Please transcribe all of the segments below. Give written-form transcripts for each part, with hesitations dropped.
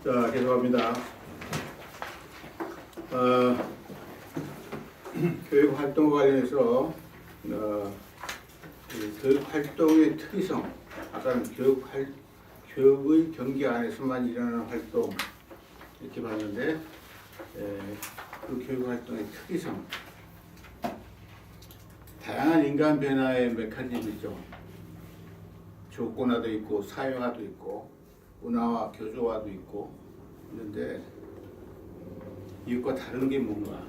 자, 계속합니다. 교육 활동과 관련해서 교육 활동의 특이성, 아까는 교육의 경계 안에서만 일어나는 활동 이렇게 봤는데, 그 교육 활동의 특이성, 다양한 인간 변화의 메커니즘이죠. 조건화도 있고 사회화도 있고 문화와 교조화도 있고 있는데, 이것과 다른 게 뭔가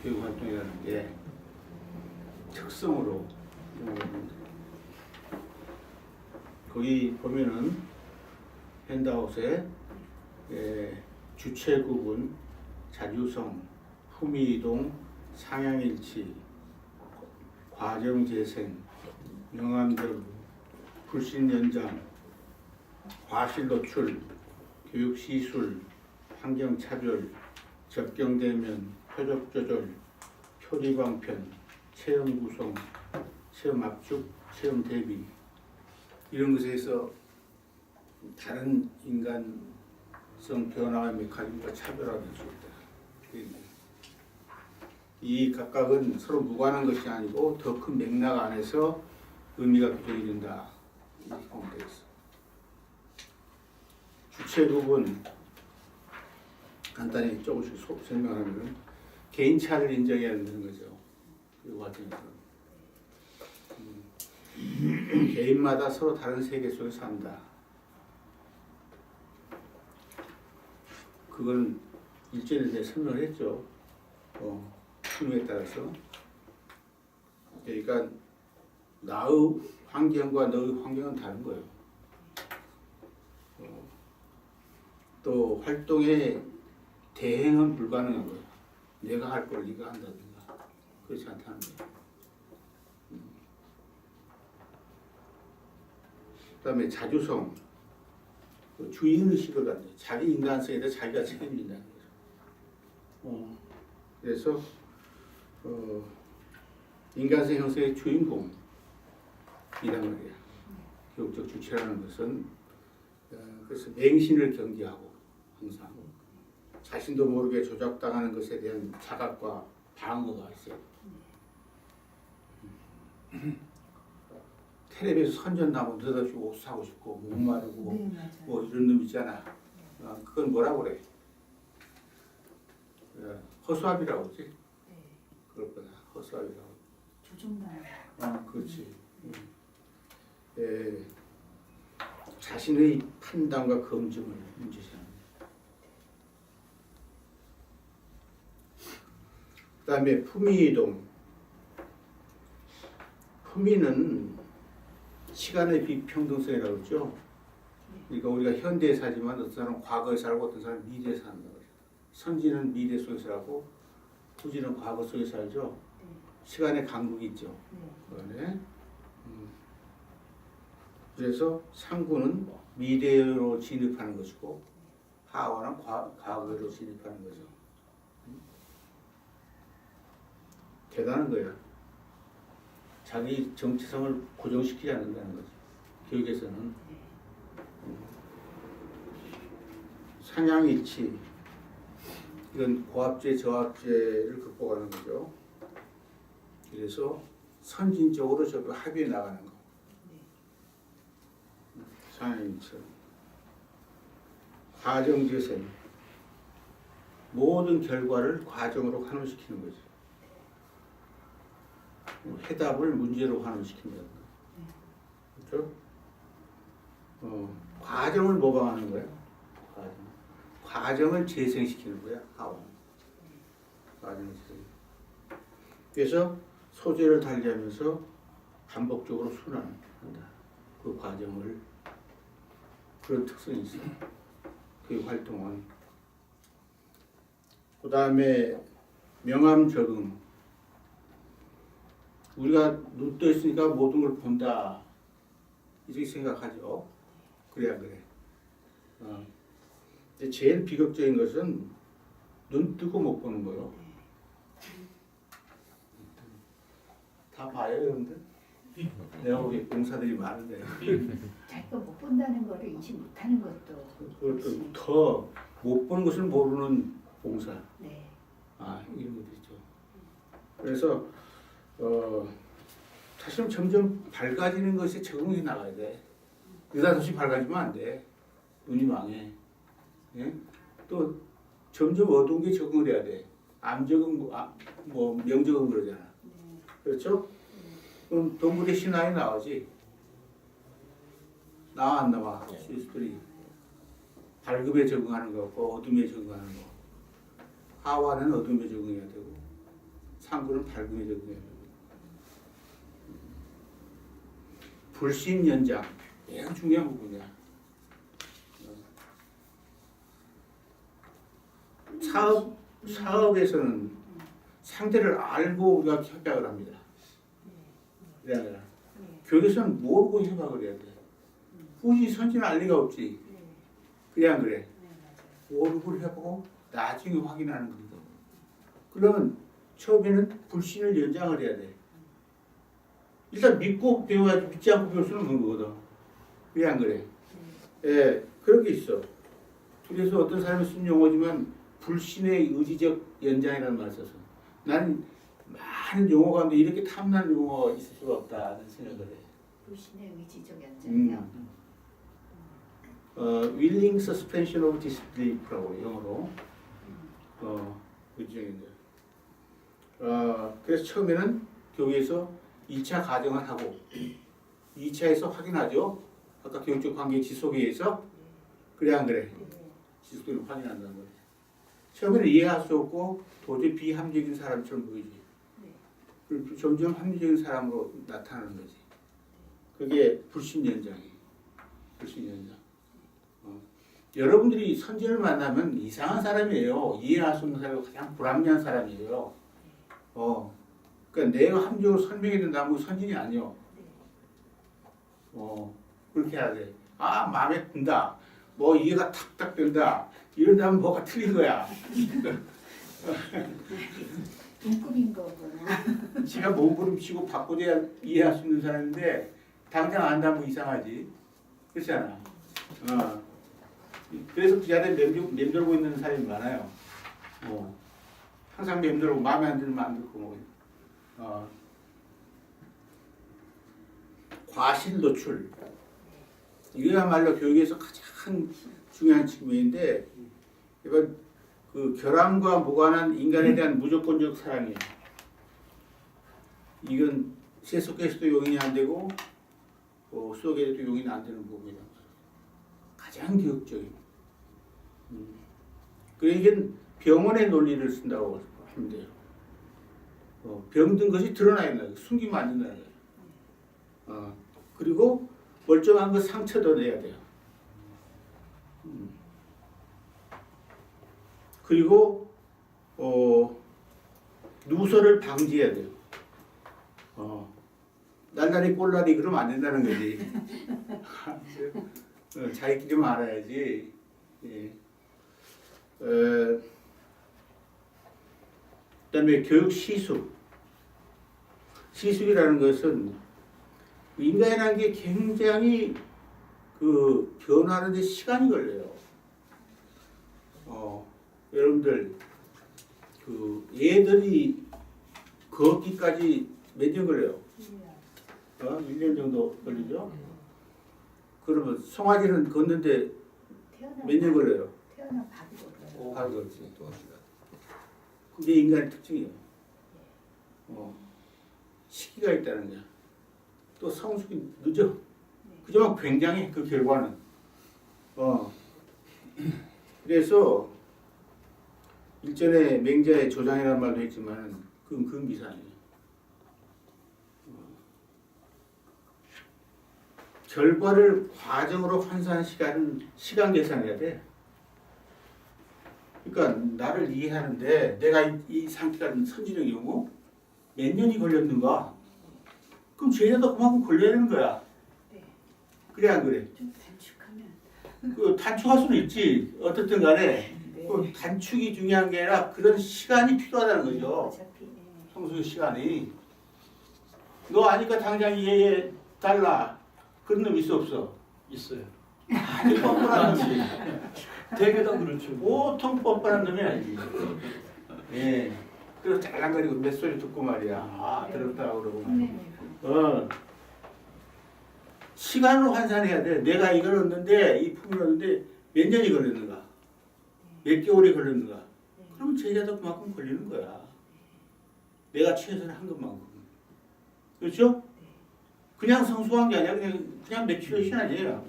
교육 활동이라는 게 특성으로 거기 보면은 핸드아웃에 주체 구분, 자주성, 품위이동, 상향일치, 과정 재생, 명암적, 불신 연장, 과실 노출, 교육 시술, 환경 차별, 접경 대면, 표적 조절, 표리 방편, 체험 구성, 체험 압축, 체험 대비, 이런 것에서 다른 인간성 변화의 메커니즘과 차별화될 수 있다. 이 각각은 서로 무관한 것이 아니고 더 큰 맥락 안에서 의미가 규정이 된다. 이렇게 보면 되겠어. 주체 부분 간단히 조금씩 설명하면 개인차를 인정해야 되는 거죠. 그 과정에서 개인마다 서로 다른 세계 속에 산다. 그건 일전에 내가 설명을 했죠. 필요에 따라서. 그러니까 나의 환경과 너의 환경은 다른 거예요. 또 활동의 대행은 불가능한 거예요. 내가 할 걸 네가 한다든가 그렇지 않다는 거예요. 그다음에 자주성, 주인의식을 갖는 자기 인간성에 대해 자기가 책임진다는 거죠. 그래서 인간성 형성의 주인공이란 말이야. 교육적 주체라는 것은 그래서 맹신을 경계하고 항상 자신도 모르게 조작당하는 것에 대한 자각과 방어가 있어요. 텔레비에서 선전나무 늦어주고 옷 사고 싶고 목마르고 뭐 이런 놈 있잖아. 그건 뭐라고 그래? 허수아비라고 그러지? 그럴 거다. 허수아비라고. 조종단. 그렇지. 자신의 판단과 검증을 문제시하는. 그 다음에 품위이동. 품위는 시간의 비평등성이라고 그러죠. 그러니까 우리가 현대에 살지만 어떤 사람은 과거에 살고 어떤 사람은 미래에 산다고 그러죠. 선지는 미래 속에 살고 후지는 과거 속에 살죠. 시간의 간극이 있죠. 그러네. 그래서 상구는 미래로 진입하는 것이고 하와는 과거로 진입하는 거죠. 대단한 거야. 자기 정체성을 고정시키지 않는다는 거죠. 교육에서는. 상향일치, 이건 고압제, 저압제를 극복하는 거죠. 그래서 선진적으로 저도 합의해 나가는 거. 상향일치. 과정재생, 모든 결과를 과정으로 환원시키는 거죠. 해답을 문제로 환원시킨다는 거죠. 그렇죠? 과정을 모방하는 거예요. 과정을 재생시키는 거야. 과정을 재생. 그래서 소재를 달리하면서 반복적으로 순환한다. 그 과정을. 그런 특성이 있어요. 그 활동은. 그 다음에 명암 적응. 우리가 눈 떠 있으니까 모든 걸 본다. 이렇게 생각하죠. 그래 안 그래? 근데 제일 비극적인 것은 눈 뜨고 못 보는 거예요. 다 봐요, 여러분들? 내가 보기에 봉사들이 많은데 자기가 못 본다는 거를 인식 못하는 것도 그것도 더 못 보는 것을 모르는 봉사. 네. 이런 것도 있죠. 그래서 사실은 점점 밝아지는 것에 적응해 나가야 돼. 느닷없이 밝아지면 안 돼. 눈이 망해. 예? 또 점점 어두운 게 적응을 해야 돼. 암적응, 뭐 명적응 그러잖아. 네. 그렇죠? 그럼 동물의 신화에 나오지. 나와 안 나와? 시스들이 밝음에 적응하는 거고 어둠에 적응하는 거. 하와는 어둠에 적응해야 되고 상구는 밝음에 적응해야 되고. 불신 연장 매우 중요한 부분이야. 사업에서는 상대를 알고 우리가 협약을 합니다. 그래 아니라 교육에서는 모르고 협약을 해야 돼. 굳이 선지는 알 리가 없지. 그래 안 그래? 모르고 해보고 나중에 확인하는 거거든. 그러면 처음에는 불신을 연장을 해야 돼. 일단 믿고 배워야지 믿지 않고 배울 수는 없는 거거든. 그래 안 그래? 예, 그런 게 있어. 그래서 어떤 사람이 쓴 용어지만 불신의 의지적 연장이라는 말을 써서 나는 많은 용어 가운데 이렇게 탐나는 용어가 있을 수가 없다는 생각을 해. 불신의 의지적 연장이요. willing suspension of disbelief라고 영어로 의지적인데. 그래서 처음에는 교회에서 2차 가정을 하고 2차에서 확인하죠. 아까 교육적 관계 지속에 의해서 그래 안 그래? 지속적으로 확인한다는 거예요. 처음에는 이해할 수 없고 도저히 비합리적인 사람처럼 보이지. 그리고 점점 합리적인 사람으로 나타나는 거지. 그게 불신 연장이에요. 불신 연장. 여러분들이 선진을 만나면 이상한 사람이에요. 이해할 수 없는 사람이고 가장 불합리한 사람이에요. 그러니까 내가 합리적으로 설명해야 된다면 선진이 아니요. 그렇게 해야 돼. 마음에 든다. 뭐 이해가 탁탁 된다. 이런다면 뭐가 틀린 거야. 동급인 거구나. 지가 몸부림치고 바꿔줘야 이해할 수 있는 사람인데 당장 안다면 이상하지. 그렇잖아. 그래서 그 자리에 맴돌고 있는 사람이 많아요. 항상 맴돌고 마음에 안 들면 안 듣고 과실 노출. 이거야말로 교육에서 가장 중요한 측면인데 이건 그 결함과 무관한 인간에 대한 무조건적 사랑이에요. 이건 세속에서도 용인이 안 되고 수학에서도 용인이 안 되는 부분이다. 가장 교육적인. 그러니까 병원의 논리를 쓴다고 하면 돼요. 병든 것이 드러나야 된다. 숨기면 안 된다는 거예요. 그리고 멀쩡한 거 상처도 내야 돼요. 그리고 누설을 방지해야 돼요. 날라리 꼴라리 그러면 안 된다는 거지. 자기끼리만 알아야지. 예. 그다음에 교육 시숙. 시숙이라는 것은 인간이라는 게 굉장히 그 변화하는데 시간이 걸려요. 여러분들 그 애들이 걷기까지 몇 년 걸려요? 1년 정도 걸리죠? 그러면 송아지는 걷는데 몇 년 걸려요? 태어나 밥이 걸려요. 바로 그렇지. 그게 인간의 특징이에요. 시기가 있다는 거야. 또 성숙이 늦어. 그지만 굉장히 그 결과는. 그래서 일전에 맹자의 조장이라는 말도 했지만 그건 미산이에요. 결과를 과정으로 환산하는 시간은 시간 계산해야 돼. 그러니까 나를 이해하는데 내가 이 상태가 선진의 경우 몇 년이 걸렸는가? 그럼 쟤네도 그만큼 걸려야 되는 거야. 그래 안 그래? 좀 단축하면. 그 단축할 수는 있지. 어떻든 간에 그 단축이 중요한 게 아니라 그런 시간이 필요하다는 거죠. 어차피. 성숙의 시간이. 너 아니까 당장 얘 달라. 그런 놈 있어 없어? 있어요. 아주 뻔뻔한 놈이. 대개다 그렇죠. 보통 뻔뻔한 놈이 아니지. 예. 그래서 잘랑거리고 몇 소리 듣고 말이야. 아, 들었다 그러고 말이야. 네. 시간으로 환산해야 돼. 내가 이걸 얻는데 이 품을 얻는데 몇 년이 걸렸는가? 몇 개월이 걸렸는가? 그러면 제자도 그만큼 걸리는 거야. 내가 최선을 한 것만큼. 그렇죠? 그냥 성수한 게 아니라 그냥 매출레이션 아니에요.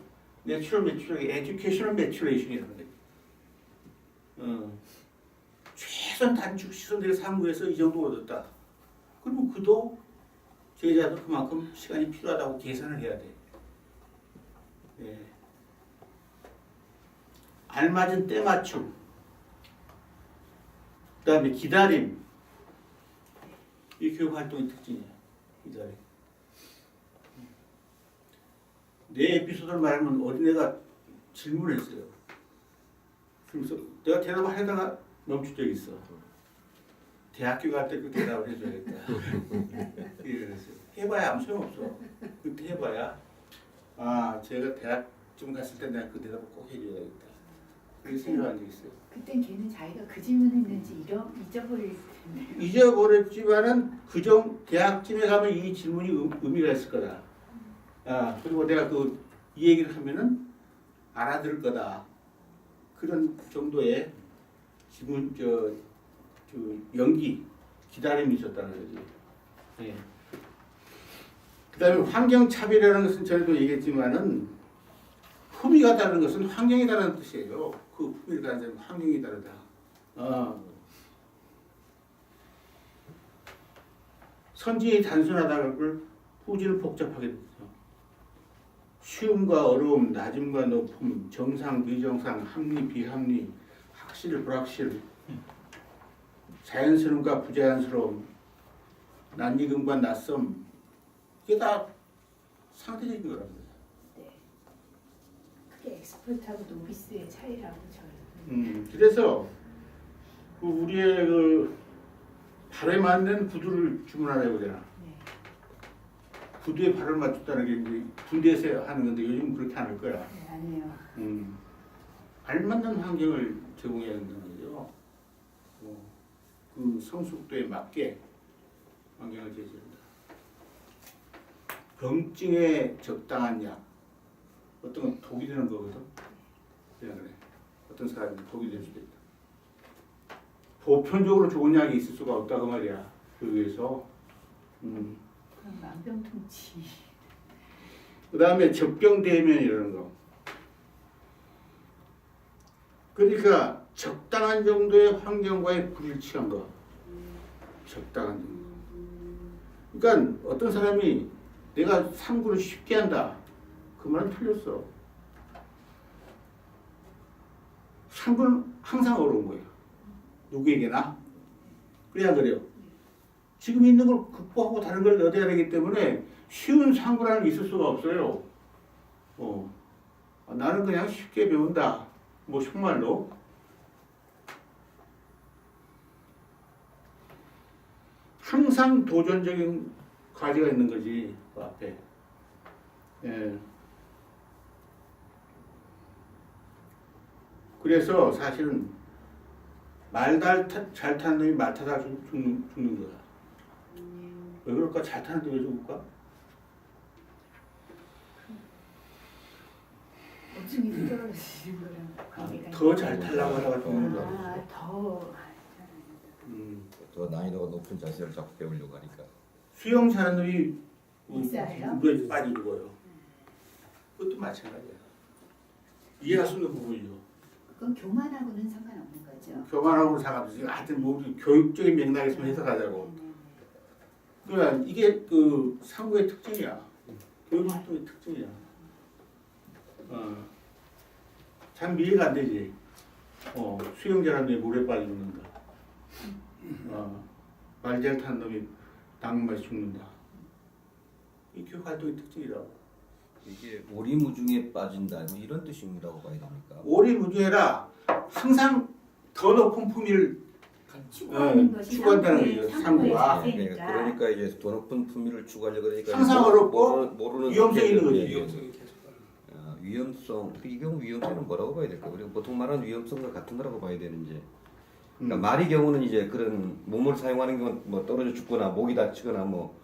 에듀케이셔널 매출레이션이라는 거예요. 최선 단축 시선들의 상부에서 이 정도 얻었다. 그러면 그도 제자도 그만큼 시간이 필요하다고 계산을 해야 돼. 예. 알맞은 때맞춤. 그 다음에 기다림. 이 교육 활동의 특징이야. 기다림. 내 에피소드를 말하면 어린애가 질문을 했어요. 그래서 내가 대답을 하다가 멈춘 적이 있어. 대학교 갈 때 그 대답을 해줘야겠다. 이랬어요. 해봐야 아무 소용없어. 그때 해봐야 아 제가 대학쯤 갔을 때 내가 그 대답을 꼭 해줘야겠다. 그렇게 생각한 적이 있어요. 그땐 걔는 자기가 그 질문했는지 잊어버릴 텐데. 잊어버렸지만은 대학쯤에 가면 이 질문이 의미가 있을 거다. 아 그리고 내가 이 얘기를 하면은 알아들을 거다. 그런 정도의 질문 연기 기다림이 있었다는 거지. 예. 그다음에 환경 차별이라는 것은 전에도 얘기했지만은 품위가 다른 것은 환경이 다른 뜻이에요. 그 품위를 다른 점은 환경이 다르다. 선진이 단순하다는 걸 후진은 복잡하게 됐죠. 쉬움과 어려움, 낮음과 높음, 정상, 비정상, 합리, 비합리, 확실, 불확실, 자연스러움과 부자연스러움, 낯익음과 낯섦, 이게 다 상대적인 거랍니다. 네. 그게 엑스퍼트하고 노비스의 차이라고 저는. 그래서 우리의 발에 맞는 구두를 주문하라고 그러잖아. 네. 구두에 발을 맞췄다는 게 이제 군대에서 하는 건데 요즘 그렇게 안 할 거야. 네, 아니에요. 알맞는 환경을 제공해야 된다는 거죠. 그 성숙도에 맞게 환경을 제시한다. 병증에 적당한 약. 어떤 건 독이 되는 거거든. 그냥 그래. 어떤 사람은 독이 될 수도 있다. 보편적으로 좋은 약이 있을 수가 없다고 말이야. 그래서 그럼 만병통치. 그 다음에 적병 대면이라는 거. 그러니까 적당한 정도의 환경과의 불일치한 거. 적당한 정도. 그러니까 어떤 사람이 내가 상구를 쉽게 한다. 그 말은 틀렸어. 상구는 항상 어려운 거예요. 누구에게나. 그래야 그래요. 지금 있는 걸 극복하고 다른 걸 얻어야 되기 때문에 쉬운 상구라는 게 있을 수가 없어요. 나는 그냥 쉽게 배운다. 뭐 정말로. 항상 도전적인 과제가 있는 거지. 그 앞에. 예. 그래서 사실은 말 잘 타는 놈이 말 타다가 죽는 거야. 왜 그럴까? 잘 타는데 왜 죽을까? 어중이 떨어지는 거랑 관계가 더 잘 타려고 하다가 죽는 거야. 더. 더 난이도가 높은 자세를 자꾸 배우려고 하니까. 수영 잘하는 놈이 있어요? 물에 빠져 죽어요. 그것도 마찬가지야. 이해할 수 있는 부분이죠. 그건 교만하고는 상관없는 거죠. 교만하고 상관없이 하여튼 뭐 교육적인 맥락에서 해석하자고. 그러니까 이게 그 상구의 특징이야. 교육 활동의 특징이야. 참 이해가 안 되지. 수영 잘하는 놈이 물에 빠져 죽는다. 말 잘 타는 놈이 당근맛이 죽는다. 이 교육 활동의 특징이라고. 이게 오리무중에 빠진다 뭐 이런 뜻이라고 봐야 됩니까? 오리무중해라. 항상 더 높은 품위를 추구하는 것이 추구한다는 상부의 거죠, 상부의 상부가. 자세니까. 그러니까 이제 더 높은 품위를 추구하려고 그러니까 항상 어렵고 모르는 위험성이 있는 거지. 위험성이 계속 위험성 이 경우 위험성은 뭐라고 봐야 될까? 우리가 보통 말하는 위험성과 같은 거라고 봐야 되는지. 그러니까 말의 경우는 이제 그런 몸을 사용하는 경우는 뭐 떨어져 죽거나 목이 다치거나 뭐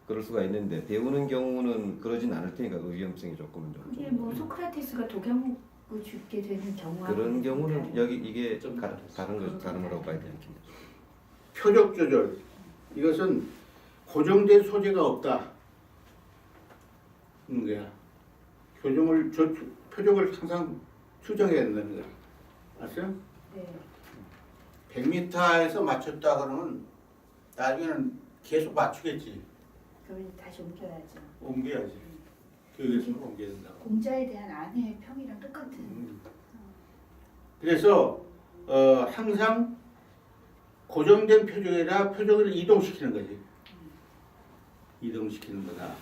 그럴 수가 있는데 배우는 경우는 그러진 않을 테니까 그 위험성이 조금은 좀. 그게 뭐 소크라테스가 독약을 죽게 되는 경우가 그런 경우는 여기 이게 좀 다른 거라고 봐야 되겠네요. 표적 조절. 이것은 고정된 소재가 없다. 는 거야. 표적을 항상 추정해야 된다는 거야. 알았어요? 네. 100m에서 맞췄다 그러면 나중에는 계속 맞추겠지. 그러면 다시 옮겨야죠. 옮겨야지. 교육에서는 옮겨야 된다. 공자에 대한 아내의 평이랑 똑같은. 그래서 항상 고정된 표적이라 표적을 이동시키는 거지. 이동시키는 거다.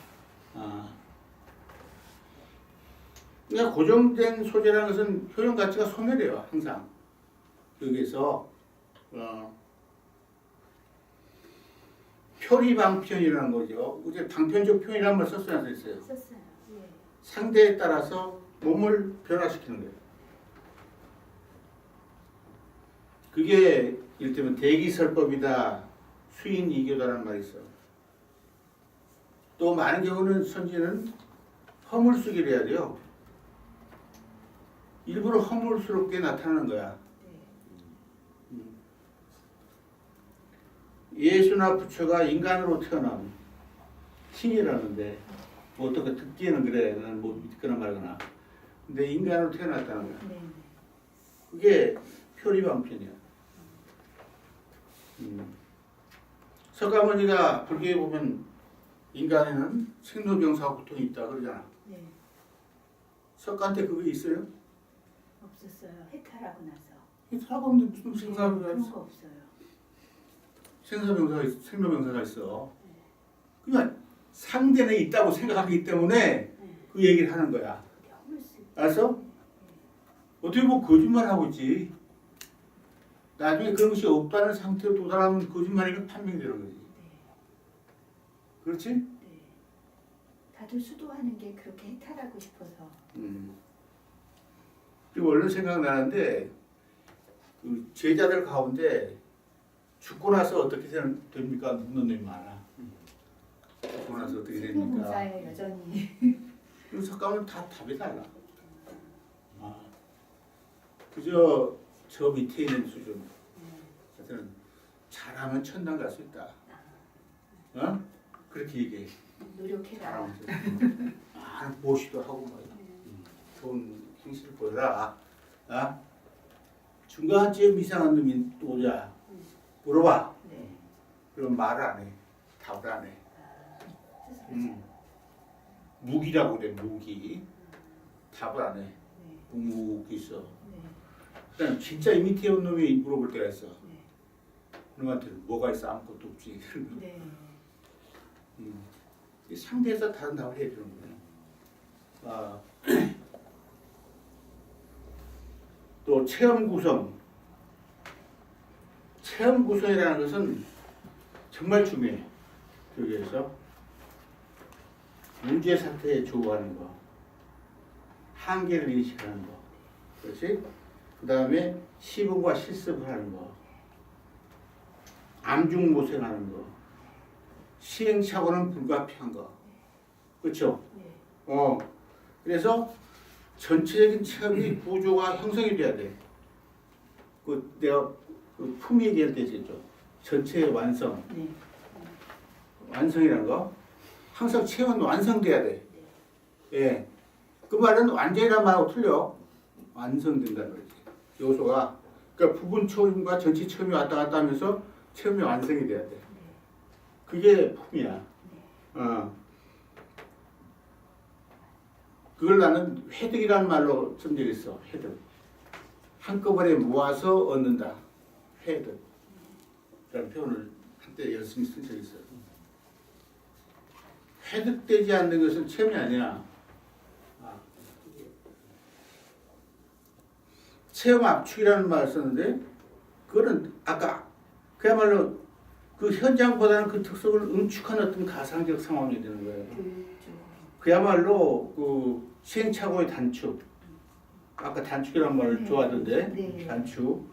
그러니까 고정된 소재라는 것은 효용 가치가 소멸해요. 항상. 여기서 표리방편이라는 거죠. 이제 방편적 표현이라는 걸 썼어요. 썼어요. 예. 상대에 따라서 몸을 변화시키는 거예요. 그게 이를테면 대기설법이다, 수인이교다라는 말이 있어. 또 많은 경우는 선지는 허물쓰기를 해야 돼요. 일부러 허물스럽게 나타나는 거야. 예수나 부처가 인간으로 태어남 신이라는데 뭐 어떻게 듣기에는 그래, 나는 뭐 믿거나 말거나. 근데 인간으로 태어났다는 거야. 네. 그게 표리방편이야. 석가모니가 불교에 보면 인간에는 생로병사 고통이 있다 그러잖아. 네. 석가한테 그게 있어요? 없었어요. 해탈하고 나서. 해탈하고 있는데 무슨 네, 생사병사가 그런 있어? 거 없어요. 생사병사가 있어, 생로병사가 있어. 그러니까 상대는 있다고 생각하기 때문에 네. 그 얘기를 하는 거야. 허물쓰기. 알았어? 어떻게 보면 거짓말하고 있지. 나중에 그런 것이 없다는 상태로 도달하면 거짓말이니까 판명되는 거지. 네. 그렇지? 네. 다들 수도하는 게 그렇게 해탈하고 싶어서. 그리고 얼른 생각나는데 그 제자들 가운데 죽고 나서 어떻게 됩니까? 묻는 놈이 많아. 죽고 나서 어떻게 됩니까? 생로봉사에 여전히. 그래서 석가모니 다 답이 달라. 그저 저 밑에 있는 수준. 하여튼 잘하면 천당 갈 수 있다. 그렇게 얘기해. 노력해라. 보시도 하고 뭐 좋은 행실을 보여라. 중간쯤 이상한 놈이 또 오자. 물어봐. 네. 그럼 말을 안 해. 답을 안 해. 스스로. 무기라고 그래. 무기. 답을 안 해. 네. 묵묵히 있어. 네. 그냥 진짜 이 밑에 온 놈이 물어볼 때가 있어. 네. 그놈한테 뭐가 있어? 아무것도 없지. 네. 상대에서 다른 답을 해주는 거예요. 또 체험 구성. 체험 구성이라는 것은 정말 중요해. 교육에서 문제 상태에 조우하는 거, 한계를 인식하는 거, 그렇지? 그 다음에 시범과 실습을 하는 거, 암중모생하는 거, 시행착오는 불가피한 거, 그렇죠? 네. 그래서 전체적인 체험이 구조가 형성이 돼야 돼. 내가 품 얘기할 때 있었죠. 전체의 완성. 네. 완성이라는 거. 항상 체험은 완성돼야 돼. 예. 그 말은 완전이란 말하고 틀려. 완성된다는 거지. 요소가. 그러니까 부분 체험과 전체 체험이 왔다 갔다 하면서 체험이 완성이 돼야 돼. 그게 품이야. 그걸 나는 회득이라는 말로 쓴 적이 있어. 회득. 한꺼번에 모아서 얻는다. 회득. 라는 표현을 한때 열심히 쓴 적이 있어요. 회득되지 않는 것은 체험이 아니야. 체험 압축이라는 말을 썼는데 그거는 아까 그야말로 그 현장보다는 그 특성을 응축한 어떤 가상적 상황이 되는 거예요. 교육적으로. 그야말로 그 시행착오의 단축. 아까 단축이라는 말을 네. 좋아하던데 네. 단축.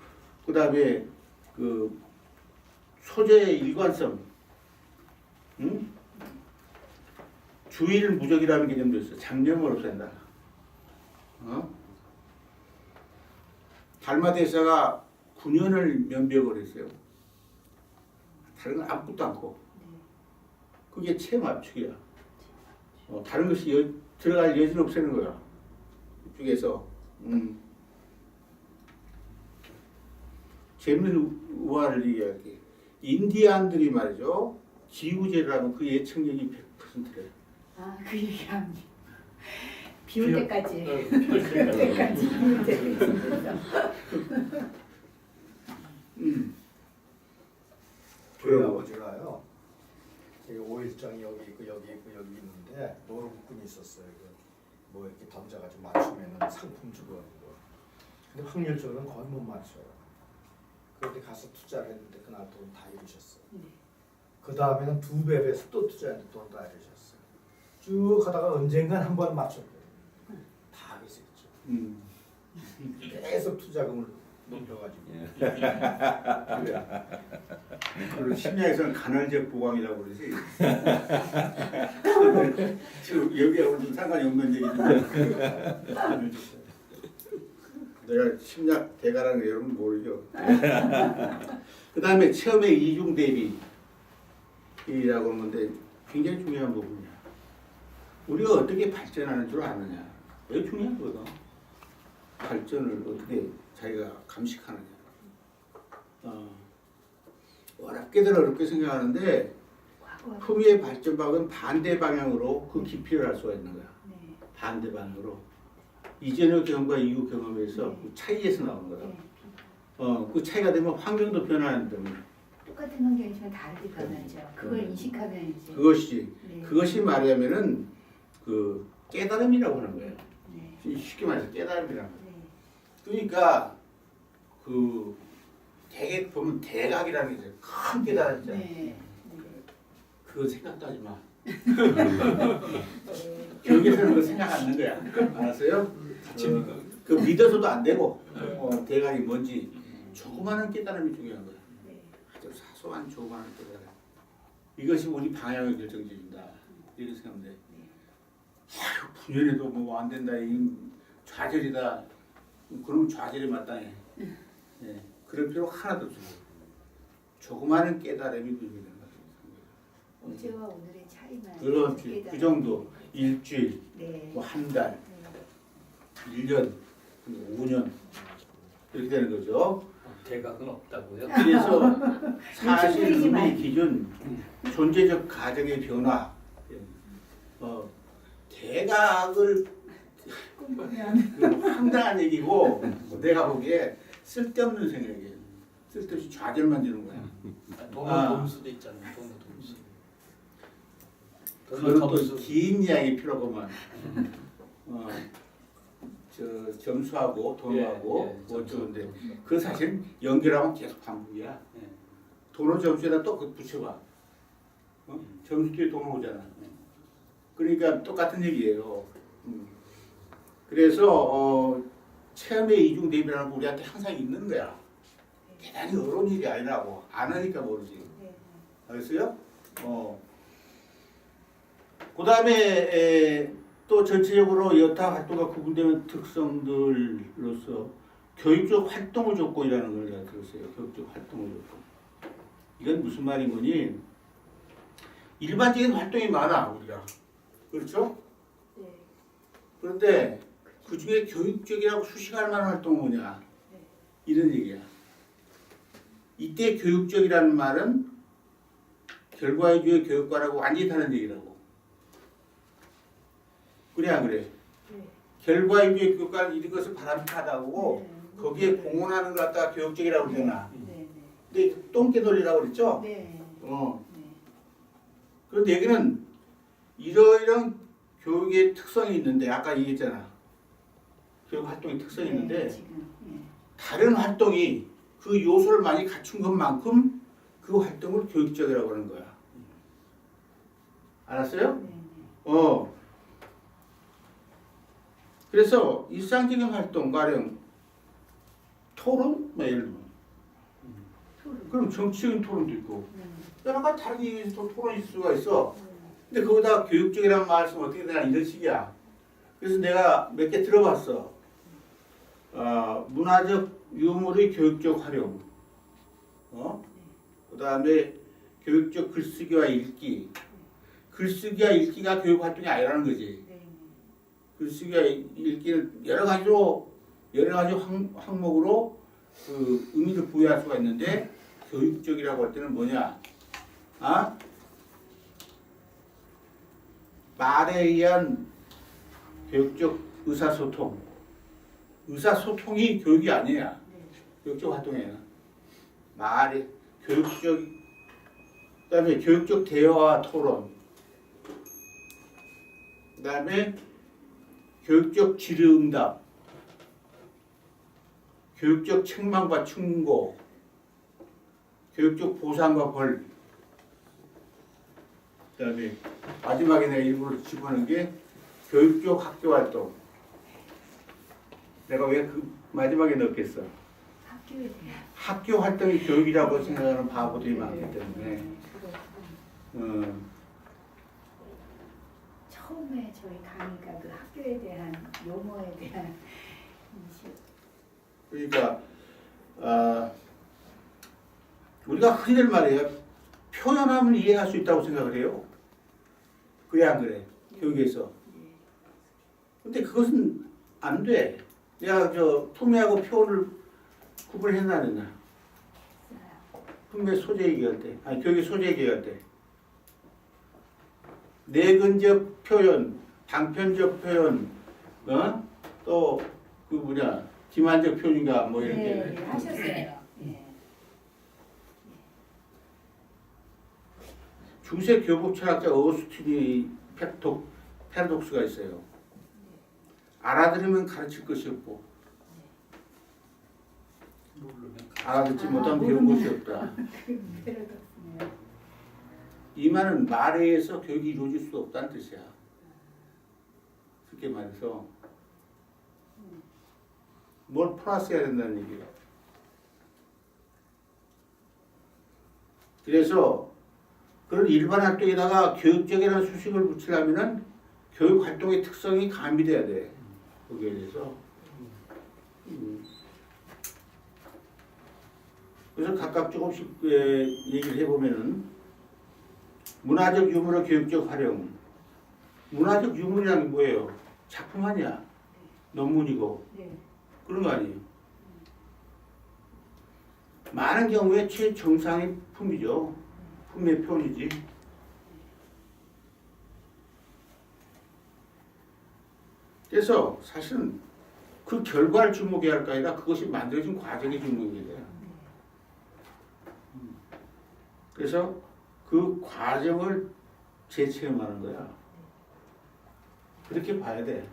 그다음에 그 소재의 일관성. 응? 주의를 무적이라는 개념도 있어. 잡념을 없앤다. 달마 대사가 9년을 면벽을 했어요. 다른 건 아무것도 않고. 그게 체험 압축이야. 다른 것이 들어갈 여지는 없애는 거야. 이쪽에서. 재밌는 우화를 얘기할게. 인디안들이 말이죠. 기우제를 하면 그 예측력이 100%래. 아, 그 얘기합니다. 비올 때까지. 비올 비올 때까지. 비올 때까지. 저희 아버지가요. 이 오일장이 여기 있고 여기 있고 여기 있는데 노루국군이 있었어요. 뭐 이렇게 던져가지고 맞추면은 상품 주고 하는 거. 근데 확률적으로는 거의 못 맞춰요. 그런데 가서 투자를 했는데 그날 돈 다 잃으셨어요. 그 다음에는 2배 배서 또 투자했는데 돈 다 잃으셨어요. 쭉 하다가 언젠간 한 번 맞췄어요. 다 있었죠. 계속 투자금을 높여가지고. 그리고 심리학에서는 간헐적 보강이라고 그러지. 지금 여기하고는 좀 상관이 없는 얘기지만 내가 심리학 대가라는 거 여러분 모르죠. 그 다음에 체험의 이중 대비라고 하는데 굉장히 중요한 부분이야. 우리가 어떻게 발전하는 줄 아느냐. 이게 중요한 거거든. 발전을 어떻게 자기가 감식하느냐. 어렵게들 어렵게 생각하는데 과거. 품위의 발전박은 반대 방향으로 그 깊이를 알 수가 있는 거야. 네. 반대 방향으로. 이전의 경험과 이후 경험에서 그 차이에서 나오는 거야. 네. 그 차이가 되면 환경도 변하는데 똑같은 환경이지만 다르게 변하죠. 그걸 인식하면 이제. 그것이 네. 그것이 말하자면은 그 깨달음이라고 하는 거예요. 네. 쉽게 말해서 깨달음이라는 거예요. 네. 그러니까 그 대개 보면 대각이라는 게 있어요. 큰 깨달음 있잖아요. 네. 그거 생각도 하지 마. 교육에서는 그 생각 안 하는 거야. 알았어요? 그 믿어서도 안 되고 대각이 뭔지 조그마한 깨달음이 중요한 거야. 네. 아주 사소한 조그마한 깨달음. 이것이 우리 방향을 결정짓는다. 이렇게 생각하면 돼. 아유 분열해도 뭐 안 된다. 이 좌절이다. 그럼 좌절에 마땅해. 예. 그럴 필요 하나도 없어요. 조그마한 깨달음이 필요해요. 어제와 오늘의 차이만. 그렇지. 그 정도. 일주일, 네. 뭐 한 달, 1년, 5년 이렇게 되는 거죠. 대각은 없다고요? 그래서 사실 일주일이지만. 우리 기준 존재적 가정의 변화, 대각을 꿈꾸면. 그 황당한 얘기고 내가 보기에 쓸데없는 생각이에요. 쓸데없이 좌절만 주는 거야. 돈은 돔수도 있잖아요. 돈은 돔수. 돈은 그런 또 돔수. 긴 이야기 필요하고만. 저 점수하고 돈하고 뭐 어쩌는데 그 사실 연결하면 계속 반복이야. 돈을 점수에다 또 그 붙여봐. 점수 뒤에 돈 오잖아. 그러니까 똑같은 얘기예요. 그래서 체험의 이중 대비라는 거 우리한테 항상 있는 거야. 대단히 어려운 일이 아니라고 안 하니까 모르지. 네. 알겠어요? 그 다음에 또 전체적으로 여타 활동과 구분되는 특성들로서 교육적 활동의 조건이라는 걸 제가 들었어요. 교육적 활동의 조건. 이건 무슨 말인 거니? 일반적인 활동이 많아 우리가. 그렇죠? 네. 그런데 그 중에 교육적이라고 수식할 만한 활동은 뭐냐? 이런 얘기야. 이때 교육적이라는 말은 결과위주의 교육과라고 완전히 다른 얘기라고. 그래 안 그래? 네. 결과위주의 교육과는 이런 것을 바람직하다고 네. 거기에 공헌하는 걸 갖다가 교육적이라고 그러잖아. 네. 근데 똥개돌이라고 그랬죠? 네. 네. 그런데 여기는 이러이런 교육의 특성이 있는데 아까 얘기했잖아. 교육 활동의 특성이 있는데 지금. 네. 다른 활동이 그 요소를 많이 갖춘 것만큼 그 활동을 교육적이라고 하는 거야. 알았어요? 네, 네. 그래서 일상적인 활동, 가령 토론, 뭐 예를 들면 토론. 그럼 정치적인 토론도 있고 네. 여러 가지 다른 이유에서 토론이 있을 수가 있어. 네. 근데 거기다 교육적이라는 말씀 어떻게 되나 이런 식이야. 그래서 내가 몇 개 들어봤어. 문화적 유물의 교육적 활용, 그 다음에 교육적 글쓰기와 읽기. 글쓰기와 읽기가 교육 활동이 아니라는 거지. 네. 글쓰기와 읽기는 여러 가지 항목으로 그 의미를 부여할 수가 있는데 교육적이라고 할 때는 뭐냐? 말에 의한 교육적 의사소통. 의사소통이 교육이 아니야. 네. 교육적 활동이야. 말이 교육적, 그다음에 교육적 대화와 토론. 그다음에 교육적 질의응답. 교육적 책망과 충고. 교육적 보상과 벌. 그다음에 마지막에 내가 일부러 집어넣은 게 교육적 학교 활동. 내가 왜 그 마지막에 넣겠어? 학교에 대한. 학교 활동이 교육이라고 생각하는 바보들이 많기 때문에. 네. 처음에 저희 강의가 그 학교에 대한 용어에 대한 인식. 그러니까 우리가 흔히들 말해요. 표현하면 이해할 수 있다고 생각을 해요. 그래 안 그래? 교육에서. 근데 그것은 안 돼. 내가 품위하고 표현을 구분했나 안 했나? 품위 소재 얘기할 때, 아니 교육의 소재 얘기할 때. 내근적 표현, 단편적 표현, 또 그 뭐냐, 기만적 표현인가 뭐 이렇게. 네, 하셨어요. 네. 중세 교복 철학자 어거스틴이 패러독스가 있어요. 알아들으면 가르칠 것이 없고 모르면 알아듣지 못하면 배운 것이 없다. 패러독스네요. 이 말은 말에 의해서 교육이 이루어질 수 없다는 뜻이야. 그렇게 말해서 뭘 플러스해야 된다는 얘기야. 그래서 그런 일반 활동에다가 교육적이라는 수식을 붙이려면은 교육 활동의 특성이 가미돼야 돼. 거기에 대해서. 그래서 각각 조금씩 얘기를 해보면은 문화적 유물의 교육적 활용. 문화적 유물이라는 게 뭐예요? 작품 아니야. 논문이고 네. 그런 거 아니에요. 많은 경우에 최정상의 품이죠. 품의 표현이지. 그래서 사실은 그 결과를 주목해야 할 거 아니라 그것이 만들어진 과정에 주목해야 돼요. 그래서 그 과정을 재체험하는 거야. 그렇게 봐야 돼.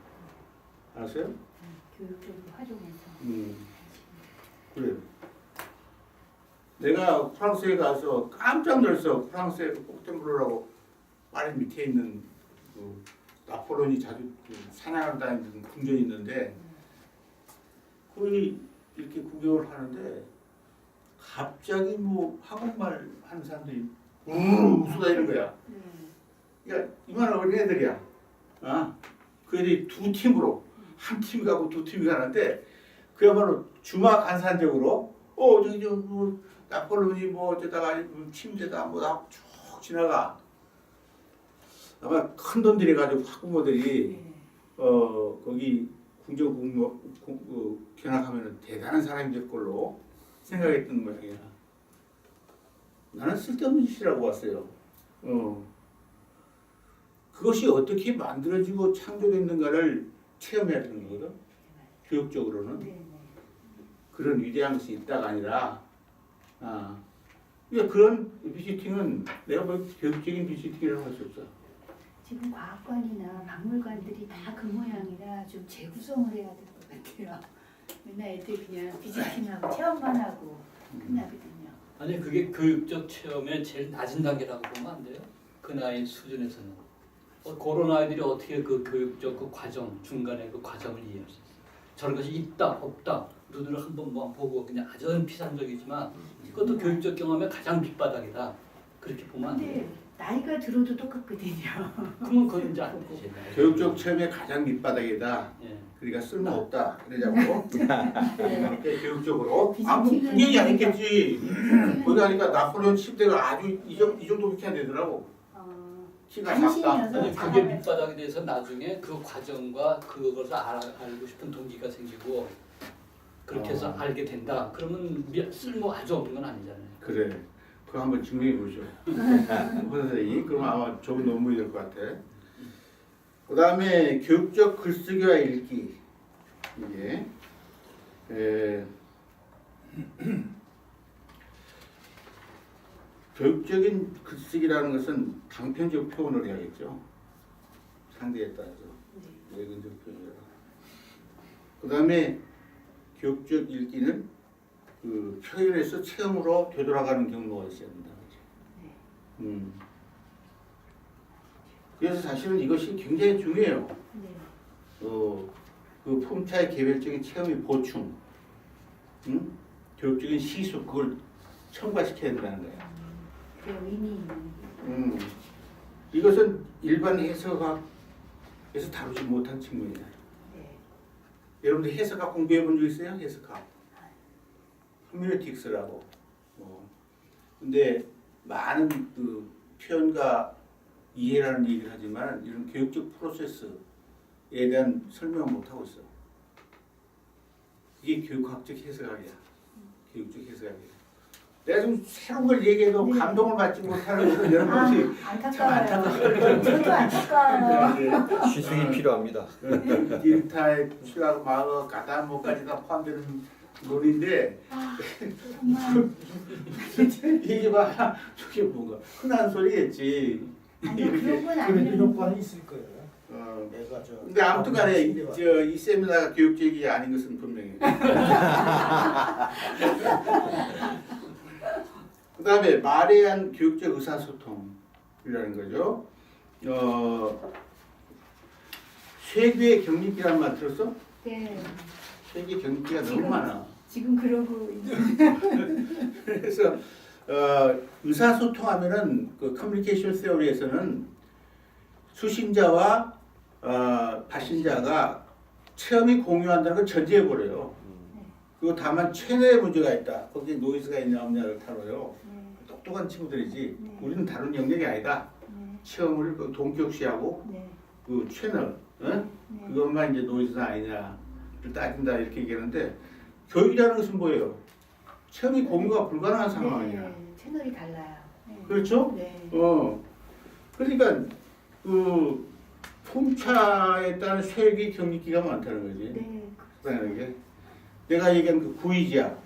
알았어요? 교육적으로 활용해서. 그래. 내가 프랑스에 가서 깜짝 놀랐어. 프랑스에 콩텐블로라고 파리 밑에 있는 그 나폴레옹이 자주 그 사냥을 다니는 궁전이 있는데 거기 이렇게 구경을 하는데 갑자기 뭐 한국말 하는 사람들이 웃어다니는 거야. 네. 그러니까 이만한 어린애들이야. 그 애들이 두 팀으로 한 팀이 가고 두 팀이 가는데 그야말로 주마간산적으로 저기 뭐 나폴레옹이 뭐 어쩌다가 침대다 뭐다 쭉 지나가. 아마 큰 돈 들여가지고 학부모들이 네. 거기 궁정 견학하면 대단한 사람이 될 걸로 생각했던 모양이야. 나는 쓸데없는 짓이라고 봤어요. 그것이 어떻게 만들어지고 창조됐는가를 체험해야 되는 거거든. 교육적으로는. 네. 네. 그런 위대한 것이 있다가 아니라, 그러니까 그런 비지팅은 내가 뭐 교육적인 비지팅이라고 할 수 없어. 지금 과학관이나 박물관들이 다 그 모양이라 좀 재구성을 해야 될 것 같아요. 맨날 애들 그냥 비지팅하고 체험만 하고 끝나거든요. 아니 그게 교육적 체험의 제일 낮은 단계라고 보면 안 돼요? 그 나이 수준에서는 그런 아이들이 어떻게 그 교육적 그 과정 중간에 그 과정을 이해할 수 있어요? 저런 것이 있다 없다 눈으로 한번 뭐 보고 그냥 아주 피상적이지만 그것도 교육적 경험의 가장 밑바닥이다 그렇게 보면 안 돼요. 근데 나이가 들어도 똑같거든요. 그러면 그건 이제 안 되지. 교육적 체험의 가장 밑바닥이다. 예. 그러니까 쓸모없다. 그러자고. 네. 이렇게 교육적으로 비슷- 아무 비슷- 분명히 안 했겠지. 거기 하니까 나폴레옹 10대가 아주 이 정도밖에 안 되더라고. 키가 작다. 안심이어서 아니 그게 밑바닥에 대해서 나중에 그 과정과 그것을 알고 싶은 동기가 생기고 그렇게 해서 알게 된다. 그러면 쓸모 아주 없는 건 아니잖아요. 그래. 그거 한번 증명해 보죠. 선생님. 그럼 아마 좋은 논문이 될 것 같아. 그 다음에 교육적 글쓰기와 읽기. 이게 교육적인 글쓰기라는 것은 단편적 표현을 해야겠죠. 상대에 따라서 외근적 표현이라. 그 다음에 교육적 읽기는 그 표현에서 체험으로 되돌아가는 경로가 있어야 된다. 그래서 사실은 이것이 굉장히 중요해요. 네. 그 품차의 개별적인 체험의 보충, 교육적인 시수 그걸 첨가시켜야 된다는 거야. 그 의미 있는. 이것은 일반 해석학에서 다루지 못한 측면이야. 네. 여러분들 해석학 공부해 본 적 있어요? 해석학. 허뮤레틱스라고. 근데 많은 그 표현과 이해라는 얘기를 하지만 이런 교육적 프로세스에 대한 설명을 못 하고 있어. 이게 교육학적 해석학이야. 교육적 해석학이야. 내가 좀 새로운 걸 얘기해도 네. 감동을 받지 못하는 것은 여러분이 안타까워요. 저도 안타까워요. 시승이 필요합니다. 일타의 취락 마어 가다모까지 다 포함되는 논인데 정말 이게 봐 저게 뭔가 흔한 소리겠지. 아니요 그런 건 그런 아니에요. 효과는 있을 거예요. 어. 내가 저 근데 아무튼간에 신뢰와 이 세미나가 교육적이 아닌 것은 분명해요. 그다음에 말에 의한 교육적 의사소통이라는 거죠. 쇠귀의 경리기란 말 들었어? 네. 쇠귀 경리기가 너무 지금- 많아. 지금 그러고 있는. 그래서 의사소통하면은 그 커뮤니케이션 세오리에서는 수신자와 받신자가 체험이 공유한다는 걸 전제해 버려요. 그리고 다만 채널에 문제가 있다. 거기에 노이즈가 있냐 없냐를 다뤄요. 네. 똑똑한 친구들이지. 네. 우리는 다른 영역이 아니다. 네. 체험을 그 동격시하고 네. 그 채널, 응? 네. 그것만 이제 노이즈나 아니냐를 따진다 이렇게 얘기하는데 교육이라는 것은 뭐예요? 체험이 공유가 불가능한 상황이야. 네. 채널이 달라요. 네. 그렇죠? 네. 그러니까 그 품차에 따른 쇠기 경리기가 많다는 거지. 네. 그러는 게 내가 얘기한 그 구의지야.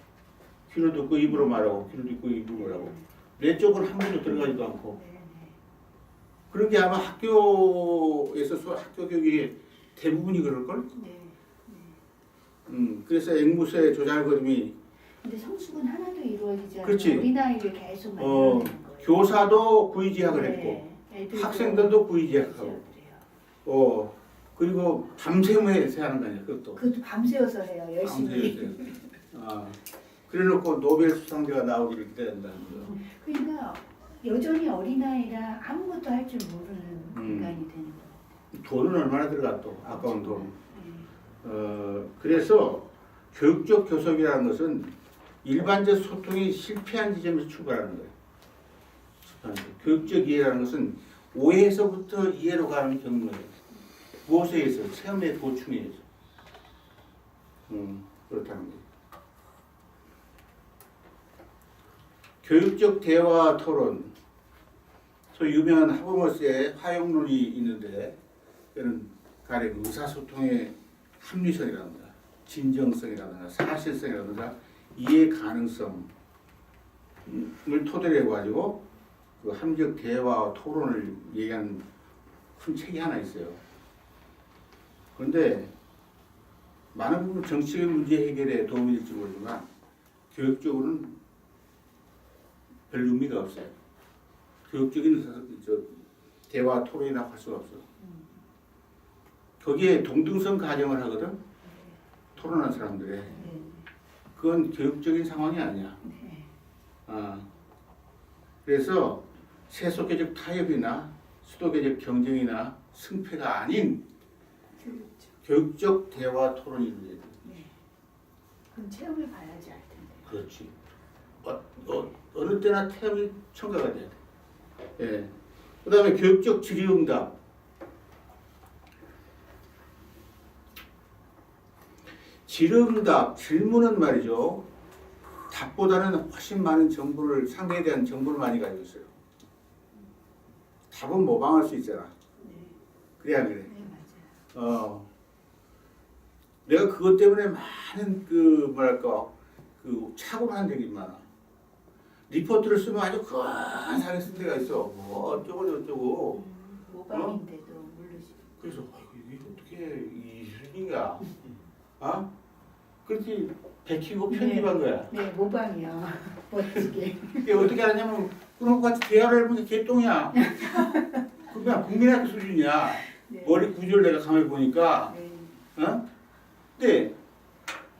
귀로 듣고 입으로 말하고 귀로 듣고 입으로 말하고 내 쪽은 한 번도 들어가지도 않고 네. 네. 그런 게 아마 학교에서 학교 교육이 대부분이 그럴걸? 네. 그래서 앵무새 조잘거림이 근데 성숙은 하나도 이루어지지 않아요. 그렇지. 어린아이를 계속 만들어내는 거예요. 교사도 구의지학을 했고 네. 애들도 학생들도 구의지학하고 그래요. 그리고 밤새면서 하는 거 아니야 그것도 그것도 밤새워서 해요. 열심히. 밤새면서 그래놓고 노벨 수상자가 나오기를 기대한다는 거. 그러니까 여전히 어린아이라 아무것도 할 줄 모르는 인간이 되는 거예요. 돈은 얼마나 들어가 또 아까운 돈. 네. 그래서 교육적 교섭이라는 것은 일반적 소통이 실패한 지점에서 출발하는 거예요. 교육적 이해라는 것은 오해에서부터 이해로 가는 경로예요. 무엇에 의해서? 체험의 보충에 의해서. 그렇다는 거예요. 교육적 대화 토론. 저 유명한 하버머스의 화용론이 있는데 그는 가령 의사소통의 합리성이라든가 진정성이라든가 사실성이라든가 이해 가능성을 토대로 해가지고 그 합리적 대화와 토론을 얘기하는 큰 책이 하나 있어요. 그런데 많은 부분 정치적인 문제 해결에 도움이 될지 모르지만 교육적으로는 별 의미가 없어요. 교육적인 대화 토론이나 할 수가 없어. 거기에 동등성 가정을 하거든. 토론한 사람들의. 네. 그건 교육적인 상황이 아니야. 네. 그래서 세속계적 타협이나 수도계적 경쟁이나 승패가 아닌 교육적 대화 토론이 이루어져야 돼. 네. 그럼 체험을 봐야지 알 텐데. 그렇지. 어느 때나 태양이 첨가가 돼야 돼. 예. 그 다음에 교육적 질의응답. 질의응답, 질문은 말이죠. 답보다는 훨씬 많은 정보를, 상대에 대한 정보를 많이 가지고 있어요. 답은 모방할 수 있잖아. 네. 그래야 그래. 네, 맞아요. 내가 그것 때문에 많은 그 착오를 한 적이 많아. 리포트를 쓰면 아주 근사하게 쓴 데가 있어. 뭐 어쩌고 저쩌고. 모방인데도 모르시고. 그래서 이게 어떻게 이 수준인가? 그렇지 베끼고 편집한 거야. 네, 모방이요. 멋지게. 이게 어떻게 하냐면 그런 것 같이 대화를 해보니까 개똥이야. 그냥 국민학교 수준이야. 네. 머리 구조를 내가 가만히 보니까. 네. 근데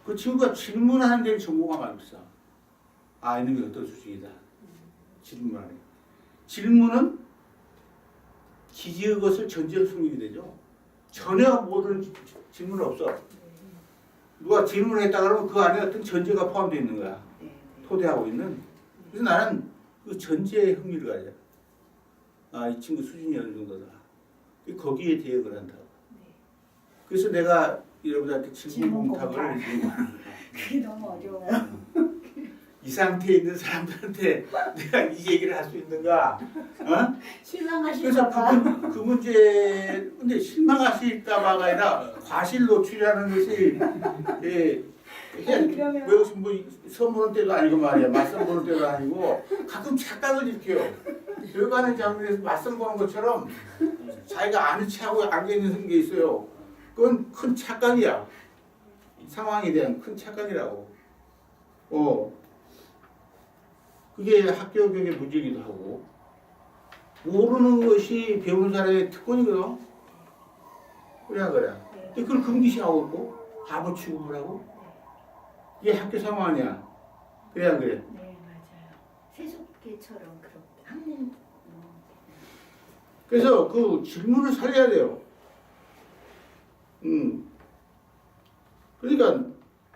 그 친구가 질문하는 데는 정보가 많이 없어. 이놈이 어떤 수준이다. 질문하네. 질문은 기지의 것을 전제로 승인이 되죠. 전혀 모든 질문은 없어. 누가 질문을 했다 그러면 그 안에 어떤 전제가 포함되어 있는 거야. 네. 토대하고 있는. 그래서 나는 그 전제에 흥미를 가져. 이 친구 수준이 어느 정도다. 거기에 대응을 한다고. 네. 그래서 내가 여러분들한테 질문 질문 공탁을 공탁. 요구하는 거야. 그게 너무 어려워요. 이 상태에 있는 사람들한테 내가 이 얘기를 할 수 있는가? 그래서 실망하실까봐. 그 문제, 근데 실망하실까봐가 아니라 과실 노출이라는 것이, 예, 그러면- 왜 무슨 뭐 선보는 때도 아니고 말이야. 맞선 보는 때도 아니고 가끔 착각을 일으켜요. 여가는 장면에서 맞선 보는 것처럼 자기가 아는 체하고 알고 있는 게 있어요. 그건 큰 착각이야. 상황에 대한 큰 착각이라고. 그게 학교 교육의 문제이기도 하고 모르는 것이 배우는 사람의 특권이거든. 그래야 그래. 근데 그걸 금기시하고 있고 바보 취급을 하고 이게 학교 상황 아니야. 그래야 그래. 네, 맞아요. 세속계처럼 그렇게 한국 그래서 그 질문을 살려야 돼요. 그러니까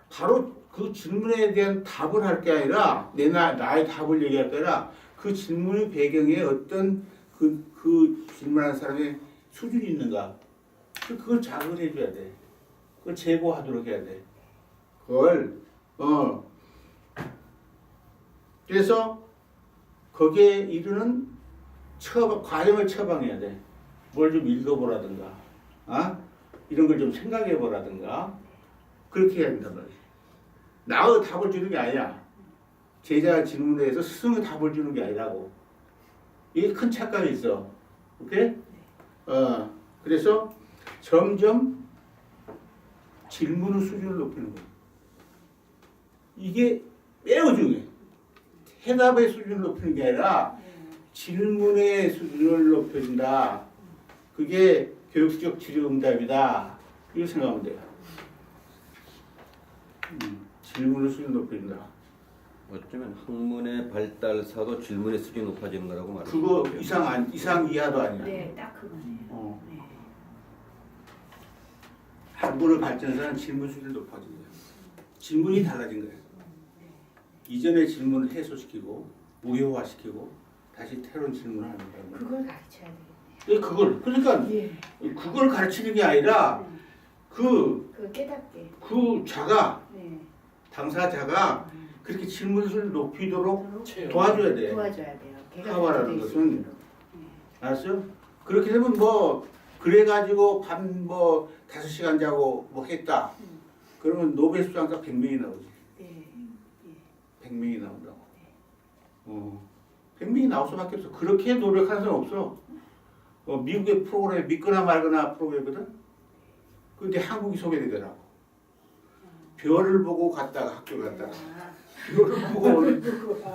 바로 그 질문에 대한 답을 할 게 아니라 나의 답을 얘기할 게 아니라 그 질문의 배경에 어떤 그 질문하는 사람의 수준이 있는가 그걸 자극을 해줘야 돼. 그걸 제고하도록 해야 돼. 그걸 그래서 거기에 이르는 과정을 처방해야 돼. 뭘 좀 읽어보라든가, 이런 걸 좀 생각해보라든가 그렇게 해야 된단 말이야. 나의 답을 주는 게 아니야. 제자 질문에 해서 스승의 답을 주는 게 아니라고. 이게 큰 착각이 있어. 오케이? 그래서 점점 질문의 수준을 높이는 거야. 이게 매우 중요해. 해답의 수준을 높이는 게 아니라 질문의 수준을 높여준다. 그게 교육적 질의응답이다. 이렇게 생각하면 돼요. 질문의 수준을 높여준다. 어쩌면 학문의 발달사도 질문의 수준이 높아지는 거라고 말하죠. 그거 이상 이하도 아니야. 네, 딱 그거네요. 네. 학문의 발전사는 질문 수준이 높아진 거야. 질문이 달라진 거야. 이전의 질문을 해소시키고 무효화시키고 다시 새로운 질문을 하는 거야. 그걸 가르쳐야 되겠네요. 그러니까 예. 그걸 가르치는 게 아니라 그 깨닫게. 그 자가 네. 당사자가 그렇게 질문을 높이도록 체험. 도와줘야 돼. 도와줘야 돼요. 파워라는 될수 것은 있도록. 네. 알았어요? 그렇게 되면 뭐 그래가지고 밤 뭐 5시간 자고 뭐 했다. 그러면 노벨 수상자 100명이 나오지. 네. 100명이 나온다고. 100명이 나올 수밖에 없어. 그렇게 노력하는 사람 없어. 미국의 프로그램 믿거나 말거나 프로그램이거든. 근데 한국이 소개되더라고. 별을 보고 갔다가 학교 갔다가. 이거를 보고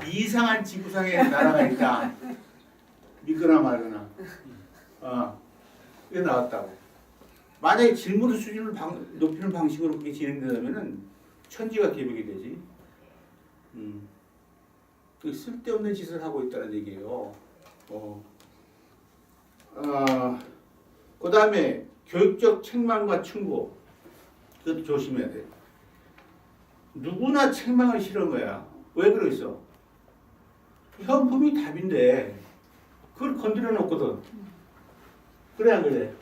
이상한 지구상에 나라가 있다. 믿거나 말거나. 이게 나왔다고. 만약에 질문의 수준을 높이는 방식으로 그게 진행된다면은 천지가 개벽이 되지. 그 쓸데없는 짓을 하고 있다는 얘기예요. 그 다음에 교육적 책망과 충고. 그것도 조심해야 돼. 누구나 책망을 싫은 거야. 왜 그러겠어? 현품이 답인데 그걸 건드려 놓거든. 그래 안 그래?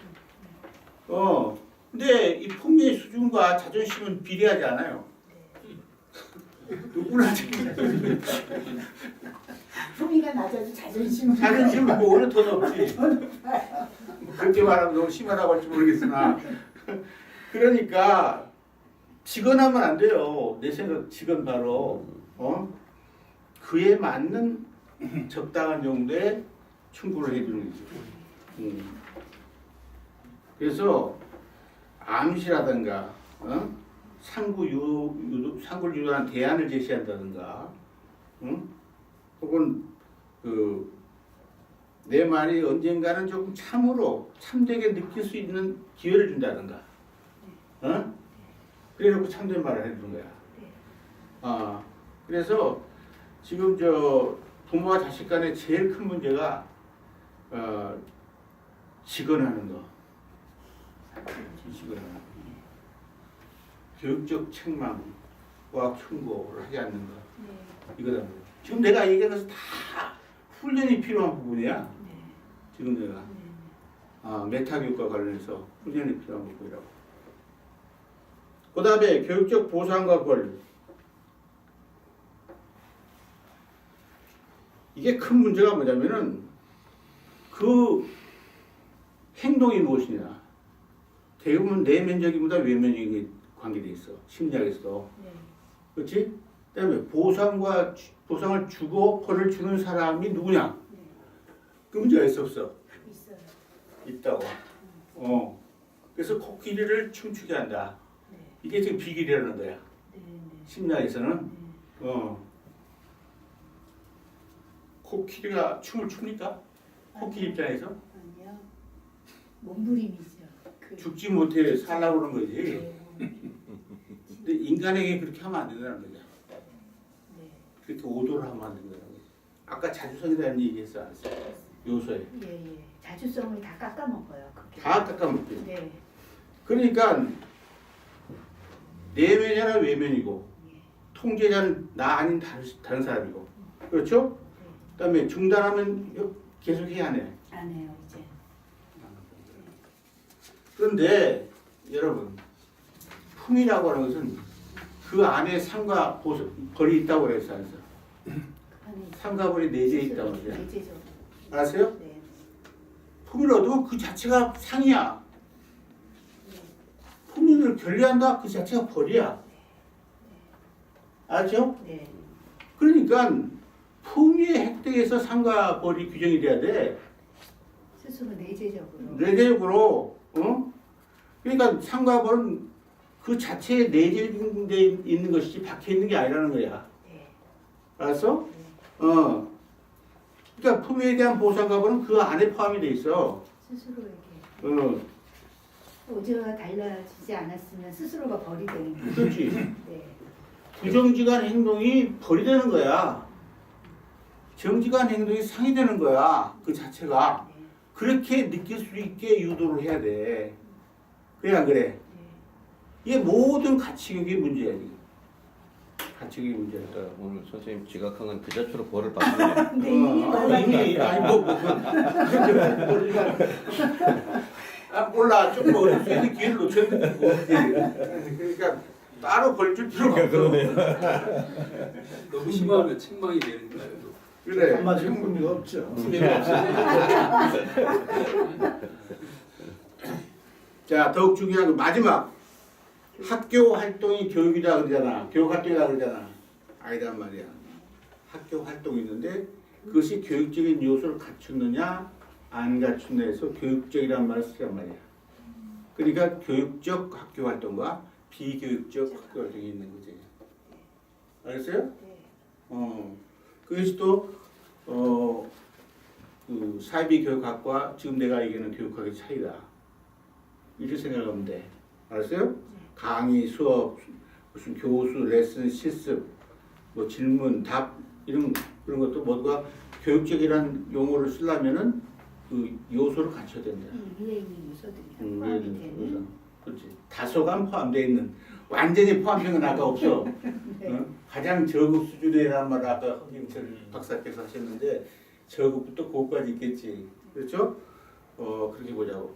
근데 이 품위의 수준과 자존심은 비례하지 않아요. 누구나 품위가 낮아도 자존심은 자존심은 뭐 오히려 더 높지. 그렇게 말하면 너무 심하다고 할지 모르겠으나 그러니까 직언하면 안 돼요. 내 생각 직언 바로 그에 맞는 적당한 정도의 충고를 해주는 거죠. 그래서 암시라든가 상구를 유도한 대안을 제시한다든가 혹은 내 말이 언젠가는 조금 참되게 느낄 수 있는 기회를 준다든가 그래놓고 참된 말을 해주는 거야. 그래서 지금 부모와 자식 간의 제일 큰 문제가 직언하는 거. 직언하는 거. 교육적 책망과 충고를 하지 않는 거. 이거다. 지금 내가 얘기한 것은 다 훈련이 필요한 부분이야. 지금 내가 메타 교육과 관련해서 훈련이 필요한 부분이라고. 그 다음에 교육적 보상과 벌. 이게 큰 문제가 뭐냐면은 그 행동이 무엇이냐. 대부분 내면적이보다 외면적인 게 관계돼 있어. 심리학에서도. 그렇지? 그다음에 보상을 주고 벌을 주는 사람이 누구냐? 그 문제가 있어 없어? 있어요. 있다고. 그래서 코끼리를 춤추게 한다. 이게 지금 비결이라는 거야. 심리학에서는. 코끼리가 춤을 춥니까? 코끼리 입장에서? 아니요. 몸부림이죠. 죽지 못해 살라고 그런 거지. 근데 인간에게 그렇게 하면 안 된다는 거죠. 그렇게 오도를 하면 안 된다는 거죠. 아까 자주성에 대한 얘기했어, 안 했어? 요소에. 자주성을 다 깎아먹어요. 그렇게. 다 깎아먹죠. 네. 그러니까 내면이나 외면이고 통제자는 나 아닌 다른 사람이고 그렇죠? 그다음에 중단하면 계속 해야 하네. 안 해요 이제. 그런데 여러분 품이라고 하는 것은 그 안에 상과 벌이 있다고 그랬어. 상과 벌이 내재해 있다고 그래요. 내재적으로. 아세요? 네. 품이라도 그 자체가 상이야. 품위를 결례한다 그 자체가 벌이야. 알죠? 네. 그러니까 품위의 획득에서 상과 벌이 규정이 돼야 돼. 스스로 내재적으로. 내재적으로. 그러니까 상과 벌은 그 자체에 내재돼 있는 것이지 박혀 있는 게 아니라는 거야. 네. 알았어? 그러니까 품위에 대한 보상과 벌은 그 안에 포함이 돼 있어. 스스로에게. 오지가 달라지지 않았으면 스스로가 벌이 되는 거예요. 그렇지. 네. 부정직한 행동이 벌이 되는 거야. 정직한 행동이 상이 되는 거야. 그 자체가. 네. 그렇게 느낄 수 있게 유도를 해야 돼. 그래 안 그래? 이게 모든 가치교육의 문제야. 지금. 가치교육의 문제야. 오늘 선생님 지각한 건 그 자체로 벌을 받는 네, 이미 이미 아니 몰라 좀 뭐 어떻게 기회를 놓쳤는데 그러니까 따로 벌줄 필요가 없어. 너무 심하면 책망이 되는 거예요. 그래. 한마디 흥미가 없죠. 분야가 없어. 자 더욱 중요한 거 마지막 학교 활동이 교육이다 그러잖아. 교육 활동이다 그러잖아. 아니란 말이야. 학교 활동이 있는데 그것이 교육적인 요소를 갖췄느냐 안 갖춘다해서 교육적이라는 말을 쓰란 말이야. 그러니까 교육적 학교 활동과 비교육적 학교 활동이 있는 거지. 알겠어요? 네. 그것이 또 그 사이비 교육학과 지금 내가 얘기하는 교육학의 차이다. 이렇게 생각하면 돼. 알았어요? 강의, 수업, 무슨 교수, 레슨, 실습, 뭐 질문, 답 이런 그런 것도 모두가 교육적이란 용어를 쓰려면은 그 요소를 갖춰야 된다. 이 위에 있는 요소들이 다 포함이 되는. 그렇지. 다소간 포함되어 있는 완전히 포함된 건 아까 없어. 가장 저급 수준이라는 말을 아까 허경철 박사께서 하셨는데 저급부터 고급까지 있겠지. 그렇죠? 그렇게 보자고.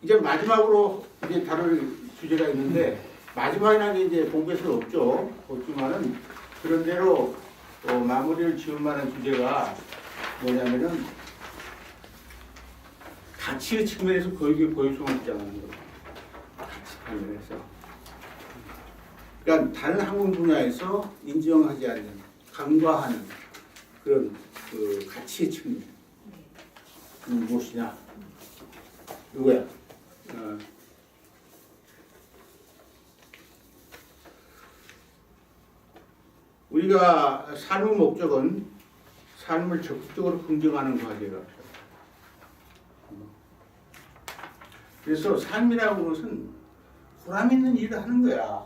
이제 마지막으로 이제 다룰 주제가 있는데 마지막이라는 게 이제 공부에서 없지만은 그런 대로 마무리를 지을 만한 주제가 뭐냐면은 가치의 측면에서 고유성을 주장하는 거예요. 가치 관련해서. 그러니까 다른 학문 분야에서 인정하지 않는, 간과하는 그런 그 가치의 측면. 무엇이냐? 누구야? 우리가 삶의 목적은 삶을 적극적으로 긍정하는 과제가 그래서 삶이라고 하는 것은 보람 있는 일을 하는 거야.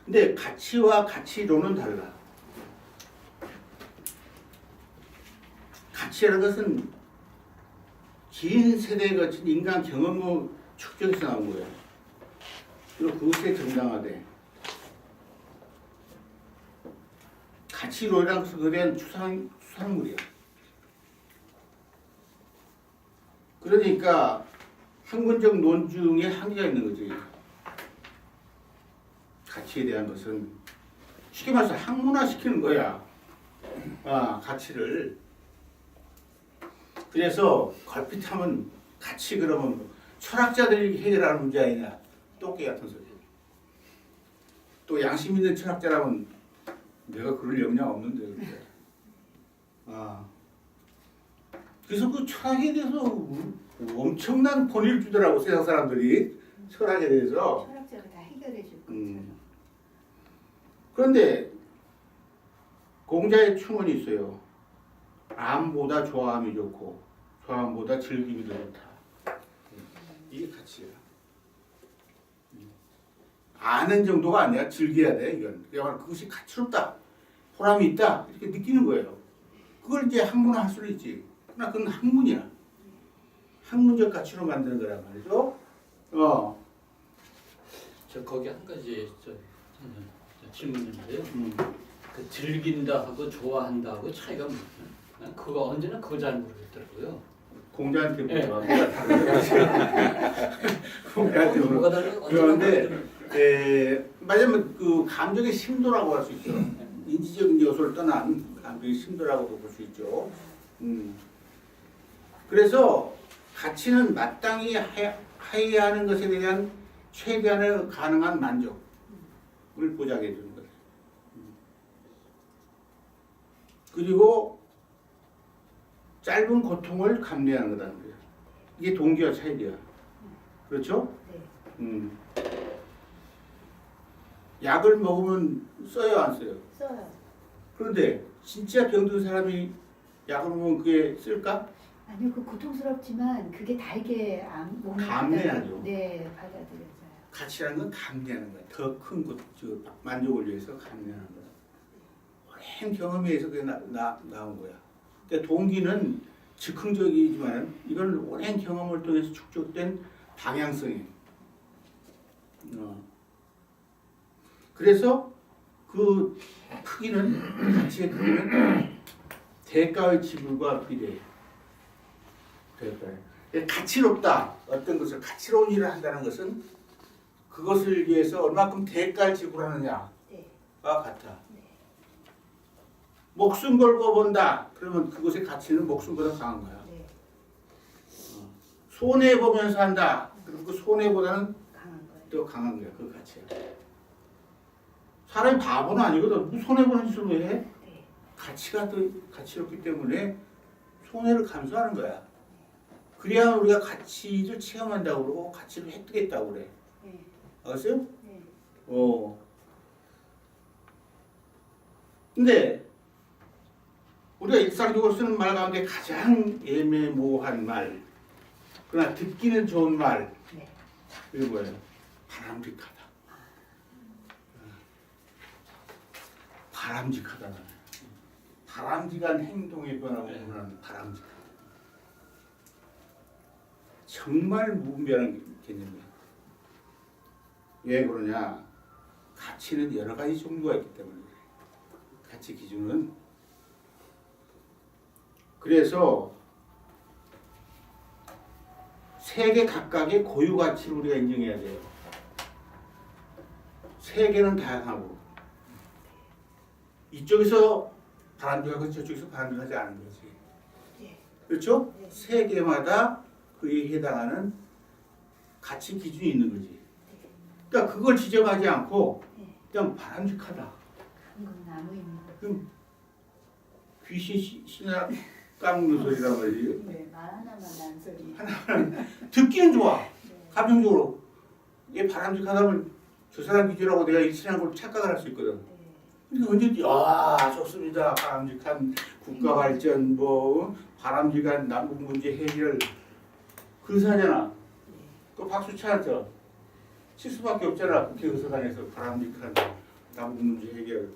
근데 가치와 가치론은 달라. 가치라는 것은 긴 세대에 거친 인간 경험의 축적에서 나온 거야. 그리고 그것에 정당화돼. 가치론이라는 것은 그에 대한 추상물이야. 그러니까 학문적 논증에 한계가 있는 거지. 가치에 대한 것은 쉽게 말해서 학문화시키는 거야. 가치를. 그래서 걸핏하면 가치 그러면 철학자들이 해결하는 문제 아니냐. 똥개 같은 소리. 또 양심 있는 철학자라면 내가 그럴 역량 없는데 그래. 그래서 그 철학에 대해서 엄청난 권위를 주더라고 세상 사람들이 철학에 대해서. 철학자가 다 해결해 줄 것처럼. 그런데 공자의 충언이 있어요. 암보다 좋아함이 좋고 좋아함보다 즐김이 더 좋다. 이게 가치야. 아는 정도가 아니야. 즐겨야 돼. 이건. 그야말로 그것이 가치롭다. 보람이 있다. 이렇게 느끼는 거예요. 그걸 이제 학문화할 수는 있지. 그러나 그건 학문이야. 학문적 가치로 만드는 거란 말이죠. 저 거기 한 가지 저 질문인데요. 그 즐긴다하고 좋아한다하고 차이가 뭐예요? 난 그거 언제나 그거 잘 모르겠더라고요. 공자한테 네. 물어봐. 공자한테 뭐가 물어봐. 다른 그런데 말하자면 그 감정의 심도라고 할 수 있죠. 인지적인 요소를 떠난 감정의 심도라고도 볼 수 있죠. 그래서 가치는 마땅히 해야 하는 것에 대한 최대한의 가능한 만족을 보장해 주는 거예요. 그리고 짧은 고통을 감내하는 거다는 거예요. 이게 동기와 차이야. 그렇죠? 네. 약을 먹으면 써요, 안 써요? 써요. 그런데 진짜 병든 사람이 약을 먹으면 그게 쓸까? 아니요, 그 고통스럽지만 그게 달게 몸에 감내하죠. 네, 받아들여져요. 가치라는 건 감내하는 거야. 더 큰 만족을 위해서 감내하는 거야. 오랜 경험에 의해서 그게 나온 거야. 그러니까 동기는 즉흥적이지만 이건 오랜 경험을 통해서 축적된 방향성이에요. 그래서 그 크기는 가치의 크기는 대가의 지불과 비례해요. 가치롭다. 어떤 것을 가치로운 일을 한다는 것은 그것을 위해서 얼마큼 대가를 지불하느냐가 네. 같아. 목숨 걸고 본다. 그러면 그것의 가치는 목숨보다 강한 거야. 네. 손해 보면서 한다. 그럼 그 손해보다는 강한 거예요. 더 강한 거야. 그 가치가. 사람이 바보는 아니거든. 무슨 손해 보는 짓을 왜 해? 네. 가치가 더 가치롭기 때문에 손해를 감수하는 거야. 그래야 우리가 가치를 체험한다고 그러고 가치를 획득했다고 그래. 네. 알았어요? 네. 근데 우리가 일상적으로 쓰는 말 가운데 가장 애매모호한 말, 그러나 듣기는 좋은 말, 네. 이게 뭐예요? 바람직하다. 바람직하다. 바람직한 행동의 변화는 바람직하다. 정말 무분별한 개념이에요. 왜 그러냐? 가치는 여러 가지 종류가 있기 때문에 그래요. 가치 기준은. 그래서 세계 각각의 고유 가치를 우리가 인정해야 돼요. 세계는 다양하고 이쪽에서 바람직하고 저쪽에서 바람직하지 않은 거지. 네. 그렇죠? 네. 세계마다 그에 해당하는 가치 기준이 있는 거지. 그러니까 그걸 지적하지 않고 그냥 바람직하다. 그건 나무입니다. 그럼 귀신 신나 까먹는 소리란 말이지. 네. 말 하나만 난 소리. 듣기는 좋아. 네. 감정적으로. 얘 바람직하다면 저 사람 기준하고 내가 일치하는 걸 착각을 할 수 있거든. 네. 근데 언제 좋습니다. 바람직한 국가 발전, 뭐 바람직한 남북 문제 해결 근사하잖아. 그 박수 쳐야죠. 칠 수밖에 없잖아. 국회의사당에서 바람직한 남북 문제 해결.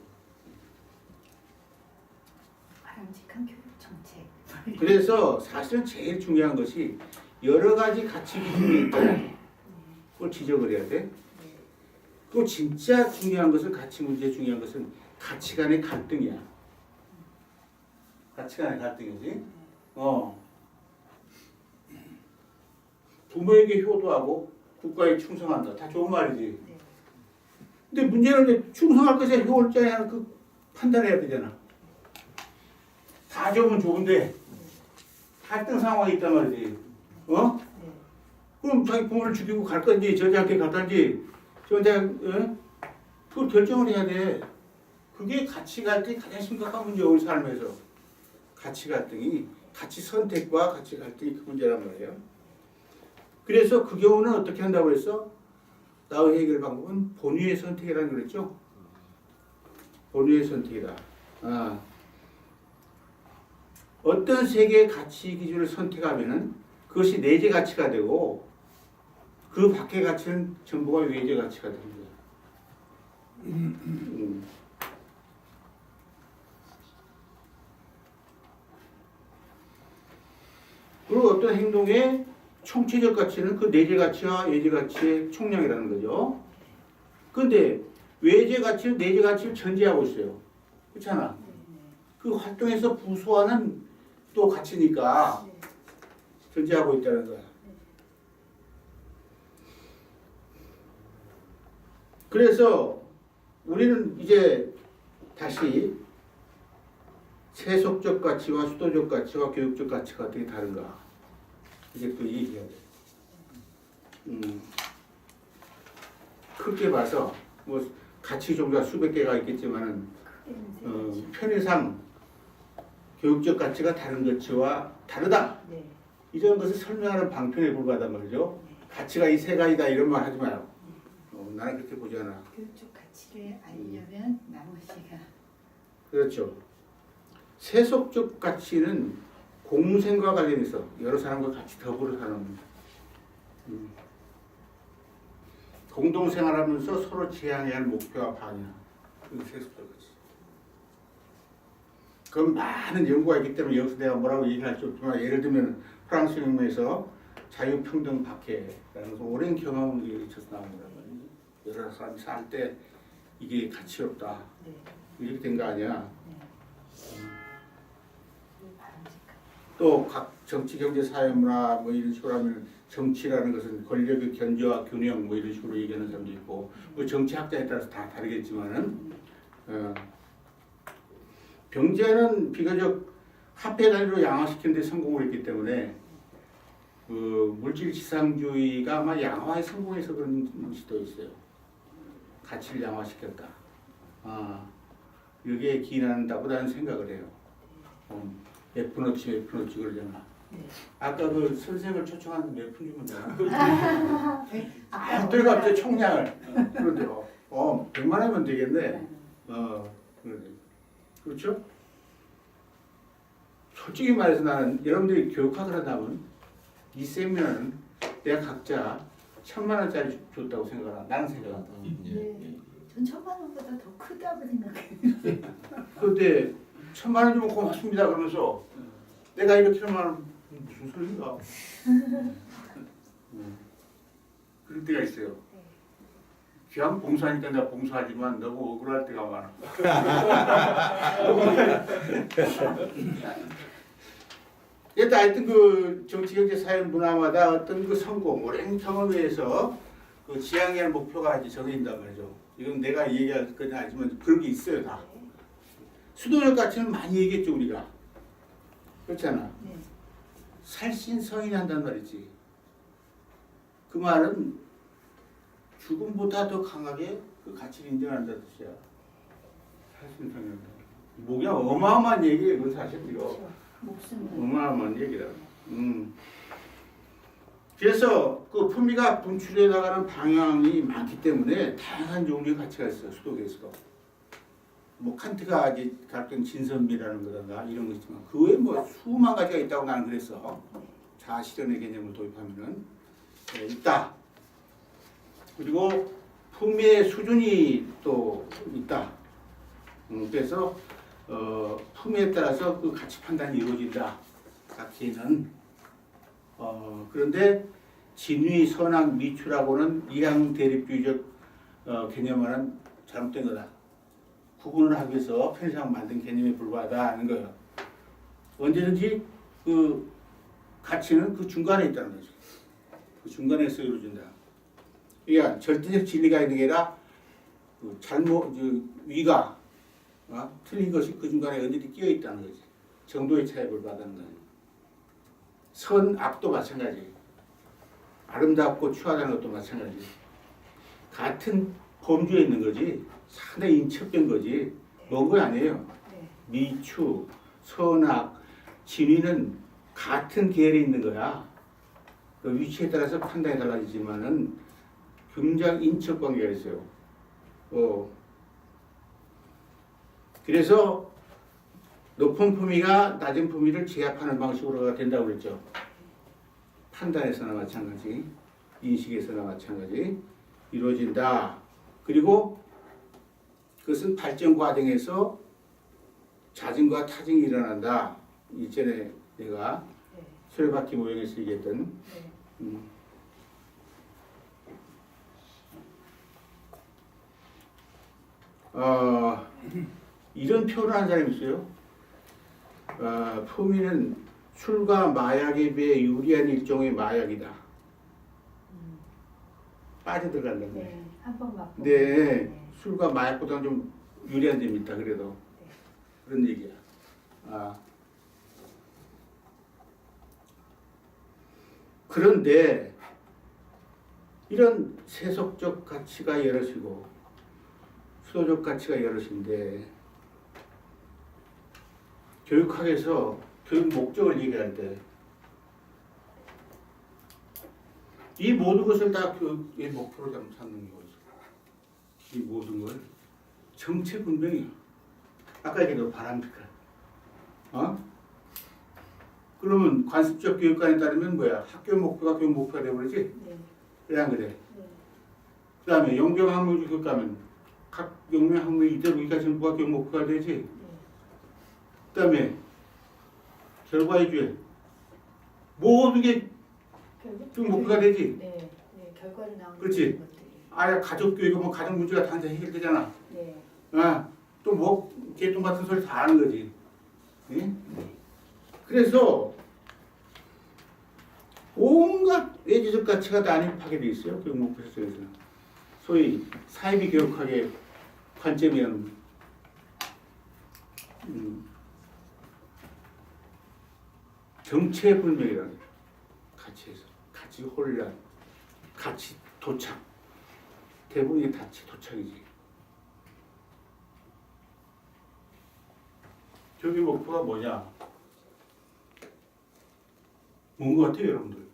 바람직한 교육 정책. 그래서 사실은 제일 중요한 것이 여러 가지 가치 기준이 있다. 그걸 지적을 해야 돼. 또 진짜 중요한 것은 가치 문제 중요한 것은 가치관의 갈등이야. 가치관의 갈등이지. 부모에게 효도하고 국가에 충성한다. 다 좋은 말이지. 네. 근데 문제는 충성할 것에 효율자야 그 판단해야 되잖아. 다 좋으면 좋은데 갈등 상황이 있단 말이지. 네. 그럼 자기 부모를 죽이고 갈 건지 저자한테 갈 건지 그걸 결정을 해야 돼. 그게 가치 갈등이 가장 심각한 문제예요. 우리 삶에서. 가치 갈등이 가치 선택과 가치 갈등이 그 문제란 말이에요. 그래서 그 경우는 어떻게 한다고 했어? 나의 해결 방법은 본위의 선택이라는 그랬죠. 본위의 선택이다. 어떤 세계의 가치 기준을 선택하면은 그것이 내재 가치가 되고 그 밖의 가치는 전부가 외재 가치가 되는 거야. 그리고 어떤 행동의 총체적 가치는 그 내재 가치와 외재 가치의 총량이라는 거죠. 그런데 외재 가치는 내재 가치를 전제하고 있어요. 그렇잖아. 그 활동에서 부수하는 또 가치니까 전제하고 있다는 거야. 그래서 우리는 이제 다시 세속적 가치와 수도적 가치와 교육적 가치가 어떻게 다른가 이제 또 얘기해야 돼. 크게 봐서 뭐 가치 종류가 수백 개가 있겠지만은 편의상 교육적 가치가 다른 가치와 다르다. 네. 이런 것을 설명하는 방편에 불과하단 말이죠. 가치가 이 세 가지다 이런 말 하지 마요. 나는 그렇게 보지 않아. 교육적 가치를 알려면 나머지가 그렇죠. 세속적 가치는 공생과 관련해서 여러 사람과 같이 더불어 사는 공동생활하면서 서로 지향해야 할 목표와 방향. 그게 세속적 가치. 그건 많은 연구가 있기 때문에 여기서 내가 뭐라고 얘기할 수 없지만 예를 들면 프랑스 혁명에서 자유평등 박해라는 것은 오랜 경험이 있어서 나온 거란 말이에요. 여러 사람이 살 때 이게 가치롭다. 네. 이렇게 된 거 아니야. 바람직한. 또 각 정치, 경제, 사회, 문화 뭐 이런 식으로 하면 정치라는 것은 권력의 견제와 균형 뭐 이런 식으로 얘기하는 사람도 있고 뭐 정치학자에 따라서 다 다르겠지만은 병제는 비교적 화폐 단위로 양화시키는 데 성공을 했기 때문에 그 물질 지상주의가 아마 양화에 성공해서 그런 수도 있어요. 가치를 양화시켰다. 여기에 기인한다고 나는 생각을 해요. F너치 그러잖아. 네. 아까 그 선생을 초청하는데 몇 푼 주면 되나? 아까 그때 갑자기 총량을 그런데요. 100만 원이면 되겠네. 그러네. 그렇죠? 솔직히 말해서 나는 여러분들이 교육학을 한다면 이 세미나는 내가 각자 1000만 원짜리 줬다고 생각하라. 나는 생각한다. 네. 전 1000만 원보다 더 크다고 생각해요. 그런데 1000만 원 주면 고맙습니다 그러면서 내가 이렇게 하면 무슨 소린가? 그럴 때가 있어요. 귀한 봉사하니까 내가 봉사하지만 너무 억울할 때가 많아. 일단 하여튼 그 정치, 경제, 사회, 문화마다 어떤 그 성공, 오랜 경험에 의해서 그 지향해야 할 목표가 이제 정해진단 말이죠. 이건 내가 얘기할 건 아니지만 그런 게 있어요 다. 수도적 가치는 많이 얘기했죠 우리가. 그렇잖아. 네. 살신성인이 한단 말이지. 그 말은 죽음보다 더 강하게 그 가치를 인정한다는 뜻이야. 살신성인. 뭐야 어마어마한 얘기예요. 그건 사실 이거. 그렇죠. 목숨을. 어마어마한 얘기다. 그래서 그 품위가 분출해 나가는 방향이 많기 때문에 다양한 종류의 가치가 있어요. 수도계에서도. 뭐 칸트가 이제 가르친 진선미라는 거든가 이런 거 있지만 그 외에 뭐 수만 가지가 있다고 나는 그랬어. 자아 실현의 개념을 도입하면은 있다. 그리고 품위의 수준이 또 있다. 그래서 품위에 따라서 그 가치 판단이 이루어진다. 가치는 그런데 진위, 선악, 미추라고는 이양 대립주의적 개념과는 잘못된 거다. 구분을 하기 위해서 편의상 만든 개념에 불과하다는 거예요. 언제든지 그 가치는 그 중간에 있다는 거죠. 그 중간에서 이루어진다. 그러니까 절대적 진리가 있는 게 아니라 그 잘못, 위가 틀린 것이 그 중간에 언제든지 끼어 있다는 거지. 정도의 차이에 불과하다는 거예요. 선, 악도 마찬가지. 아름답고 추하다는 것도 마찬가지. 같은 범주에 있는 거지. 상당히 인척된 거지. 먼 거 아니에요. 네. 미추, 선악, 진위는 같은 계열에 있는 거야. 그 위치에 따라서 판단이 달라지지만은 굉장히 인척 관계가 있어요. 그래서 높은 품위가 낮은 품위를 제압하는 방식으로가 된다고 그랬죠. 판단에서나 마찬가지, 인식에서나 마찬가지 이루어진다. 그리고 그것은 발전 과정에서 자증과 타증이 일어난다. 이전에 내가 네. 수레바퀴 모형에서 얘기했던 네. 이런 표현을 하는 사람이 있어요. 품위는 술과 마약에 비해 유리한 일종의 마약이다. 빠져들어간다는 거예요. 네. 한번 맛보고. 네, 술과 마약보다는 좀 유리한 점이 있다 그래도 그런 얘기야. 그런데 이런 세속적 가치가 여럿이고 수도적 가치가 여럿인데 교육학에서 교육 목적을 얘기할 때 이 모든 것을 다 교육의 목표로 삼는 거죠. 이 모든 걸 정체 분명히 아까 얘기했던 바람직한 그러면 관습적 교육관에 따르면 뭐야? 학교 목표가 교육 목표가 되어버리지? 네. 그래 안 그래? 네. 그 다음에 영병학물 교육 가면 각 영명학물 이대로 여기까지 전부가 교육 목표가 되지? 네. 그 다음에 결과의주에 모든 게 결국 교육 목표가 되지? 네. 네. 결과로 나오는 그렇지. 것들이. 아야 가족 교육이면 가정 문제가 당장 해결되잖아. 네. 또 뭐 개똥 같은 소리 다 하는 거지. 예? 그래서 온갖 외지적 가치가 다 안입하게 돼 있어요. 교육 목표 설정에서는. 소위 사이비 교육학의 관점이라는 정체불명이라는 가치에서 가치 혼란, 가치 도착. 대부분이 가치 도착이지. 교육의 목표가 뭐냐? 뭔 것 같아요, 여러분들?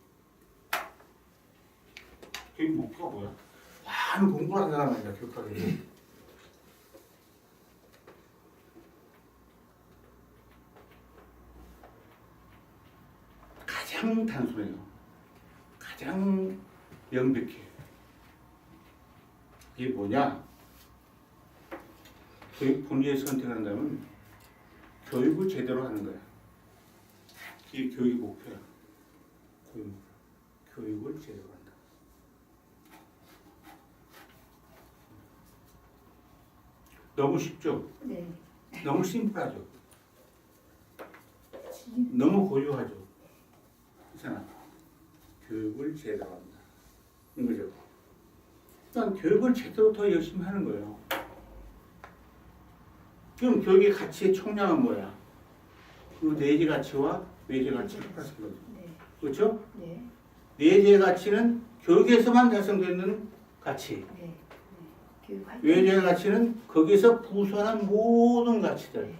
교육 목표가 뭐야? 많은 공부를 한 사람 아니야, 교육하게. 가장 단순해요. 가장 명백해. 이게 뭐냐? 교육 분야에 선택한다면 교육을 제대로 하는 거야. 이게 교육의 목표야. 교육을 제대로 한다. 너무 쉽죠? 네. 너무 심플하죠? 너무 고유하죠? 그렇잖아. 교육을 제대로 한다. 이거죠. 그러니까 교육을 제대로 더 열심히 하는 거예요. 그럼 교육의 가치의 총량은 뭐야? 그 내재 가치와 외재 가치를 플러스한 거죠. 네. 그렇죠? 네. 내재 가치는 교육에서만 달성되는 가치. 네. 네. 교육 활동. 외재 가치는 거기서 부수하는 모든 가치들 네.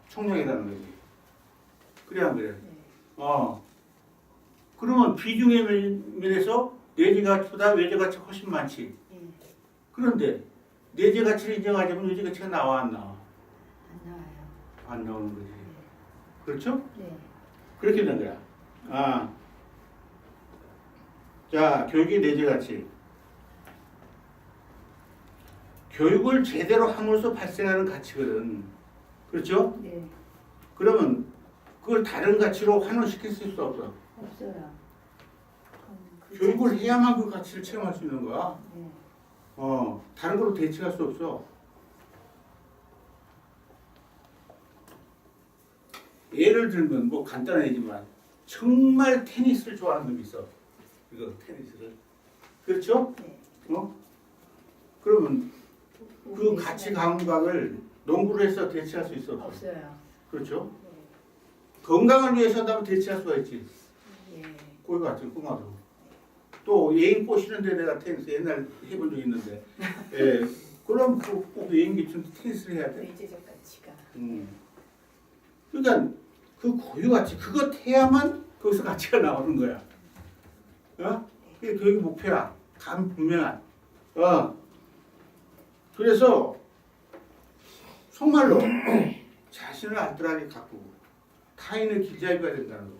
총량이라는 거지. 그래 안 그래? 네. 그러면 비중의 면에서 내재 가치보다 외재 가치가 훨씬 많지. 예. 그런데 내재 가치를 인정하자면 외재 가치가 나와 안 나와? 안 나와요. 안 나오는 거지. 네. 그렇죠? 네. 그렇게 된 거야. 자, 교육의 내재 가치. 교육을 제대로 함으로써 발생하는 가치거든. 그렇죠? 네. 그러면 그걸 다른 가치로 환원시킬 수 있어 없어? 없어요. 그럼 그 교육을 자체- 해야만 그 가치를 체험할 수 있는 거야. 네. 다른 걸로 대체할 수 없어. 예를 들면 뭐 간단한 얘기지만 정말 테니스를 좋아하는 놈이 있어. 이거 테니스를. 그렇죠? 네. 그러면 그 오후 가치 4시간 감각을 농구를 해서 대체할 수 있어 없어? 없어요. 그렇죠? 건강을 위해서 한다면 대체할 수가 있지. 네. 예. 거기 같은 꼬마도. 또 애인 꼬시는데 내가 테니스 옛날 해본 적 있는데. 예. 그럼 꼭 애인 기준 테니스를 해야 돼. 외제적 가치가. 그러니까 그 고유 가치 그것 해야만 거기서 가치가 나오는 거야. 그게 교육의 목표야. 감 분명한. 그래서 정말로 자신을 알뜰하게 가꾸고 타인을 길잡이가 된다는 거.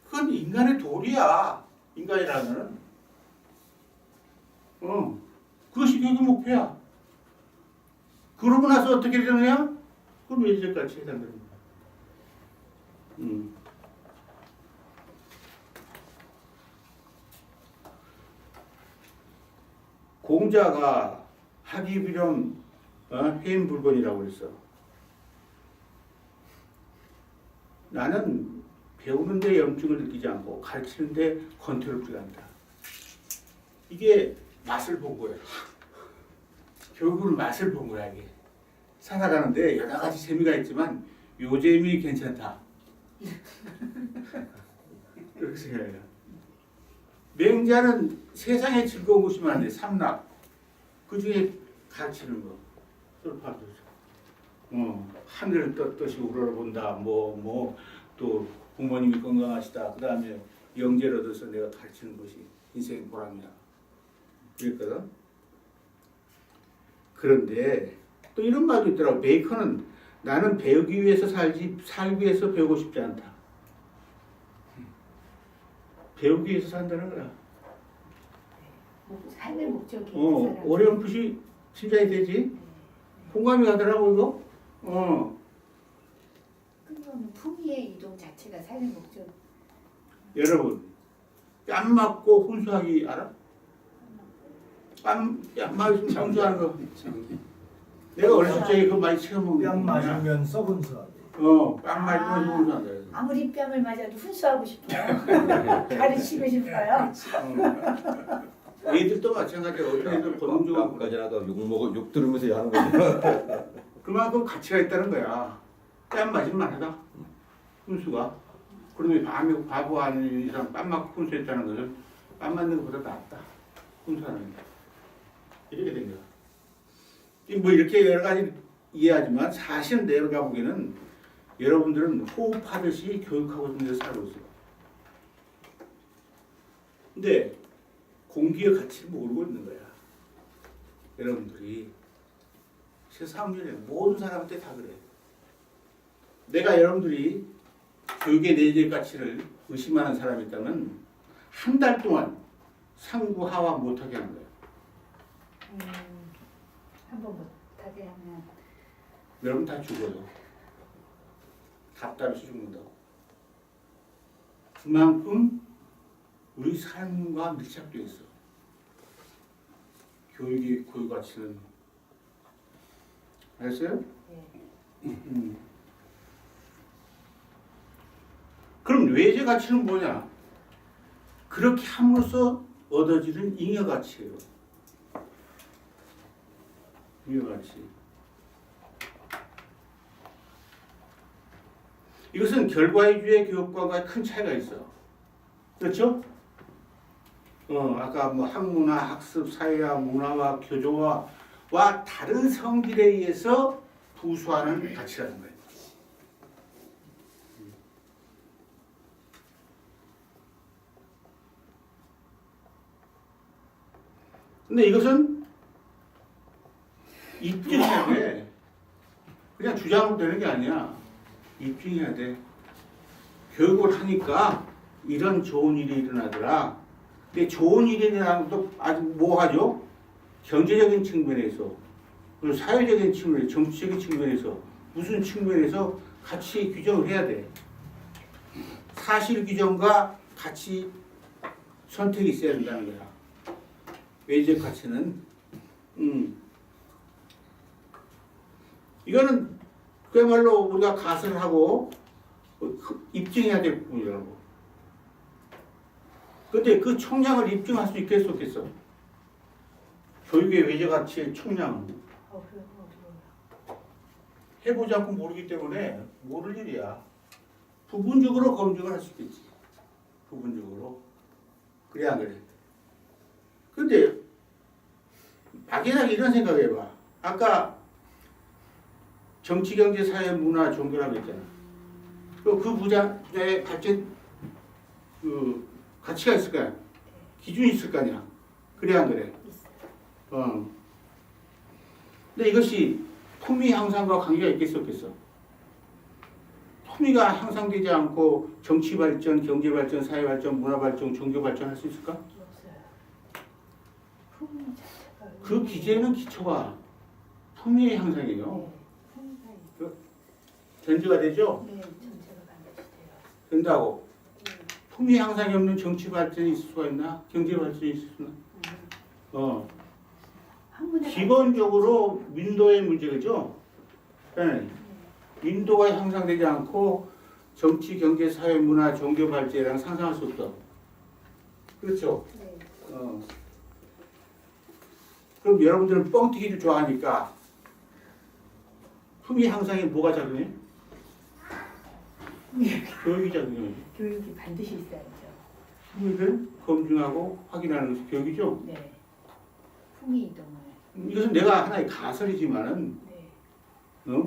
그건 인간의 도리야. 인간이라면은. 그것이 교육의 목표야. 그러고 나서 어떻게 되느냐? 그럼 외제적 가치에 해당되는 거야. 공자가 학이비렴 해인불건이라고 그랬어. 나는 배우는데 염증을 느끼지 않고 가르치는데 건태롭지 않다. 이게 맛을 본 거야. 교육으로 맛을 본 거야 이게. 살아가는데 여러 가지 재미가 있지만 요 재미 괜찮다. 그렇게 생각해요. 맹자는 세상에 즐거운 것이면 안 돼. 삼락. 그 중에 가르치는 거. 솔파도. 하늘을 떳떳이 우러러본다. 또 부모님이 건강하시다. 그 다음에 영재를 얻어서 내가 가르치는 것이 인생의 보람이야. 그랬거든. 그런데 또 이런 말도 있더라고. 베이컨은 나는 배우기 위해서 살기 위해서 배우고 싶지 않다. 배우기 위해서 산다는 거야. 삶의 목적이 어렴풋이 짐작이 되지? 공감이 가더라고 이거. 끊임없는 품위의 이동 자체가 삶의 목적. 여러분 뺨 맞고 훈수하기 알아? 뺨 맞으면 훈수하는 거. 내가 어렸을 적에 그거 많이 체험한 뺨 거야. 맞으면서 훈수하기. 뺨 맞으면서 훈수한다. 아무리 뺨을 맞아도 훈수하고 싶어요. 가르치고 싶어요. 애들도 마찬가지야. 어떤 애들 본능적으로 까지 나도 욕 들으면서 하는 거지. 그만큼 가치가 있다는 거야. 뺨 맞으면 하다. 훈수가. 그러면 바보 아닌 이상 뺨 맞고 훈수했다는 것은 뺨 맞는 것보다 낫다. 훈수하는 게. 이렇게 된 거야. 뭐 이렇게 여러 가지 이해하지만 사실은 내가 보기에는 여러분들은 호흡하듯이 교육하고 있는 데서 살고 있어요. 근데 공기의 가치를 모르고 있는 거야. 여러분들이 세상에 모든 사람한테 다 그래. 내가 여러분들이 교육의 내재의 가치를 의심하는 사람이 있다면 한 달 동안 상부 하와 못하게 하는 거야. 한번 못하게 하면 여러분 다 죽어요. 답답해서 죽는다고. 그만큼 우리 삶과 밀착되어 있어. 교육의 고유 가치는. 알았어요? 네. 그럼 외제 가치는 뭐냐? 그렇게 함으로써 얻어지는 잉여 가치예요. 잉여 가치. 이것은 결과위주의 교육과가 큰 차이가 있어. 그렇죠? 아까 뭐 학문화, 학습, 사회와 문화와 교조와 다른 성질에 의해서 부수하는 가치라는 거예요. 근데 이것은 입증해야 돼. 그냥 주장으로 되는 게 아니야. 입증해야 돼. 교육을 하니까 이런 좋은 일이 일어나더라. 근데 좋은 일이 일어나는 것도 아주 뭐 하죠? 경제적인 측면에서, 그리고 사회적인 측면에서, 정치적인 측면에서, 무슨 측면에서 같이 규정을 해야 돼. 사실 규정과 같이 선택이 있어야 된다는 거야. 외적 가치는. 이거는 그야말로 우리가 가설을 하고 입증해야 될 부분이라고. 근데 그 총량을 입증할 수 있겠어, 없겠어? 교육의 외적 가치의 총량은 해보지 않고 모르기 때문에 모를 일이야. 부분적으로 검증을 할 수 있겠지. 부분적으로. 그래 안 그래? 근데 막연하게 이런 생각해봐. 아까 정치, 경제, 사회, 문화, 종교라고 했잖아. 그 분야의 발전 가치가 있을 거야. 기준이 있을 거 아니야. 그래 안 그래? 근데 이것이 품위 향상과 관계가 있겠어, 없겠어? 품위가 향상되지 않고 정치 발전, 경제 발전, 사회 발전, 문화 발전, 종교 발전 할 수 있을까? 없어요. 품위 자체가 그 기재는 기초가 품위의 향상이에요. 네. 품위가 전제가 되죠? 네, 전체가 반드시 돼요. 된다고. 품위 향상이 없는 정치 발전이 있을 수가 있나? 경제 발전이 있을 수 있나? 학문의 기본적으로 민도의 문제죠. 네. 민도가 향상되지 않고 정치, 경제, 사회, 문화, 종교 발전이랑 상상할 수 없어. 그렇죠? 네. 그럼 여러분들은 뻥튀기를 좋아하니까 품위 향상에 뭐가 작용해? 교육이 작용해. 교육이 반드시 있어야죠. 품위를 검증하고 확인하는 것이 교육이죠. 네. 품위 이동을. 이것은 내가 하나의 가설이지만은 네.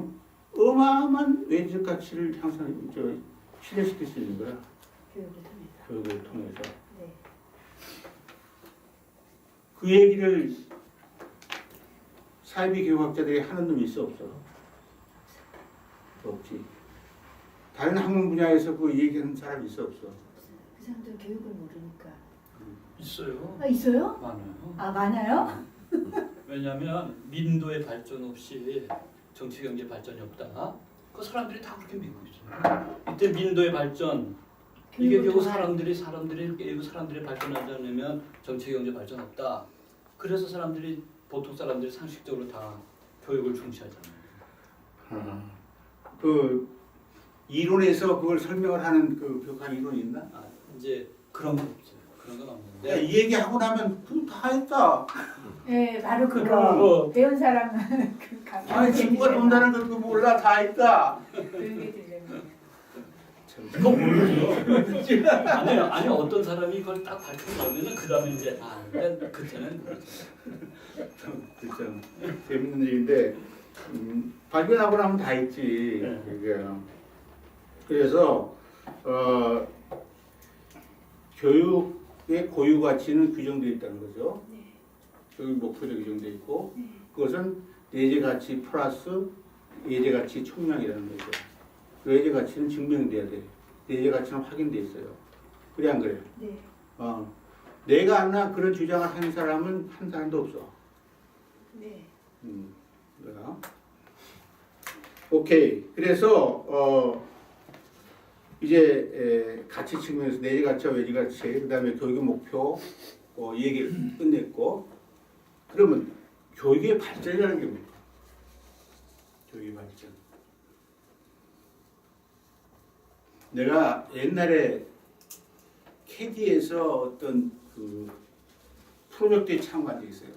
어마어마한 외적 가치를 실현시킬 수 있는 거야. 교육을 통해서. 교육을 통해서. 네. 그 얘기를 사이비 교육학자들이 하는 놈이 있어, 없어? 없지. 다른 학문 분야에서 그 얘기하는 사람이 있어, 없어? 그 사람들 교육을 모르니까. 있어요. 아, 있어요? 많아요. 아, 많아요? 왜냐하면 민도의 발전 없이 정치 경제 발전이 없다. 그 사람들이 다 그렇게 믿고 있어요. 이때 민도의 발전 이게 교육을 결국 통한- 사람들이 발전하지 않으면 정치 경제 발전 없다. 그래서 보통 사람들이 상식적으로 다 교육을 중시하잖아요. 그 이론에서 그걸 설명을 하는 그 교육학 이론이 있나? 이제 그런 건 없어요. 그런 건 야, 없는데 이 얘기 하고 나면 그다 했다. 네, 바로 그거. 그거. 배운 사람은 그 아니 친구가 돈다는 걸 그거 몰라 다 했다. 교육에 들려면. 그거 모르죠. 아니 어떤 사람이 그걸 딱 밝혀놓으면 그 다음에 이제 그때는 참 재밌는 일인데 발견하고 나면 다 있지. 네. 이게. 그래서 교육 고유 가치는 규정되어 있다는 거죠. 네. 여기 목표도 규정되어 있고 네. 그것은 내재 가치 플러스 예제 가치 총량이라는 거죠. 그 예제 가치는 증명돼야 돼. 내재 가치는 확인돼 있어요. 그래 안 그래? 네. 내가 아나 그런 주장을 하는 사람은 한 사람도 없어. 네. 그래요. 오케이. 그래서 이제 가치 측면에서 내재 가치와 외지 가치, 그다음에 교육의 목표 얘기를 끝냈고, 그러면 교육의 발전이라는 게 뭡니까? 교육의 발전. 내가 옛날에 캐디에서 어떤 그 프로젝트에 참가한 적이 있어요.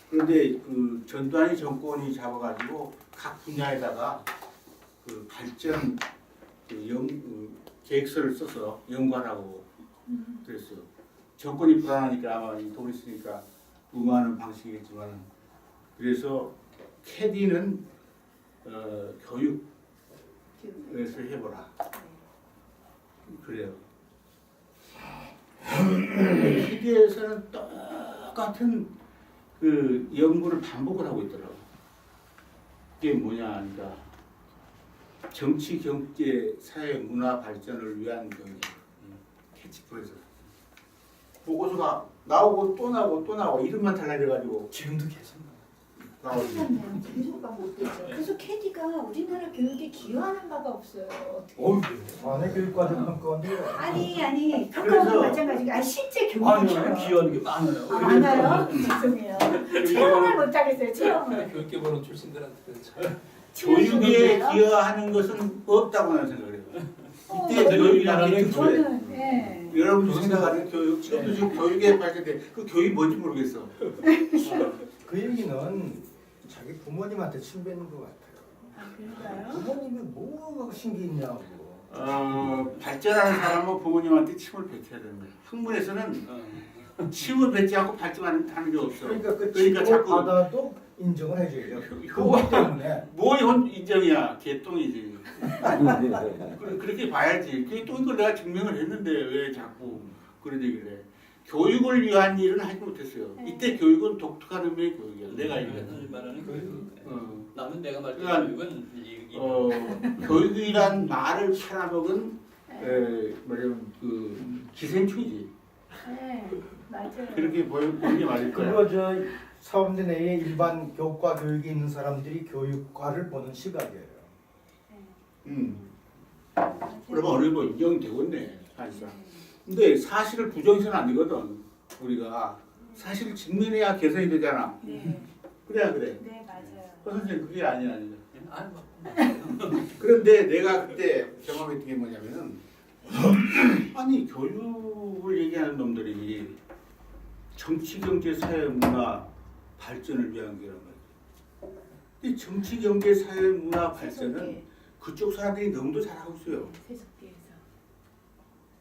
그런데 그 전두환이 정권이 잡아가지고 각 분야에다가 그 발전 계획서를 써서 연구하라고 그랬어요. 정권이 불안하니까 아마 돈 있으니까 무마하는 방식이겠지만, 그래서 캐디는 교육에서 해보라. 그래요. 캐디에서는 똑같은 그 연구를 반복을 하고 있더라고. 그게 뭐냐 하니까 정치, 경제, 사회, 문화 발전을 위한 교육. 캐치프레이즈. 보고서가 나오고 또 나오고 또 나오고 이름만 달라져가지고 지금도 계속 나오지. 그렇네요. 계속 반복되죠. 그래서 캐디가 우리나라 교육에 기여하는 바가 없어요. 어떻게? 안에 교육과정 평가인데 아니 그래서- 평가도 마찬가지고 실제 아니 교육처럼. 기여하는 게 많아요. 많아요? 죄송해요. 체험을 못하겠어요. 체험을. 교육계보는 출신들한테는 참 교육에 기여하는 것은 없다고 나는 생각해요. 이때 교육이라는 게 특수해. 저는 네. 여러분이 생각하는 교육, 지금도 지금 교육에 발전돼. 그 교육이 뭔지 모르겠어. 그 얘기는 자기 부모님한테 침뱉는 것 같아요. 아 그런가요? 부모님이 뭐가 신기 있냐고. 발전하는 사람은 부모님한테 침을 뱉어야 되는 거야. 학문에서는 침을 뱉지 않고 발전하는 게 없어. 그러니까 그 그러니까 친구 자꾸 받아도 인정을 해줘야죠. 효과 그것 때문에 뭐 인정이야. 개똥이지. 그렇게 봐야지. 그게 또 이걸 내가 증명을 했는데 왜 자꾸 그런 얘기를 해. 교육을 위한 일은 하지 못했어요. 이때 교육은 독특한 의미의 교육이야. 내가 얘기했던. 선생님 말하는 교육. 어. 남은 내가 말했던 그러니까 교육은 이 교육이란 말을 팔아먹은 뭐냐면 그 기생충이지. 네, 맞아요. 그렇게 보는 게 맞을 거야. 그거 저 사범대 내에 일반 교과 교육이 있는 사람들이 교육과를 보는 시각이에요. 그러면 어느 정도 인정이 되고 있네, 사실상. 근데 사실을 부정해서는 안 되거든. 우리가 사실을 직면해야 개선이 되잖아. 네, 그래야 그래. 네 맞아요. 선생님 그게 아니야. 아니 뭐. 그런데 내가 그때 경험했던 게 뭐냐면은 아니 교육을 얘기하는 놈들이 정치, 경제, 사회, 문화 발전을 위한 거란 말이야. 근데 정치, 경제, 사회, 문화 발전은 그쪽 사람들이 너무도 잘하고 있어요. 세속계에서.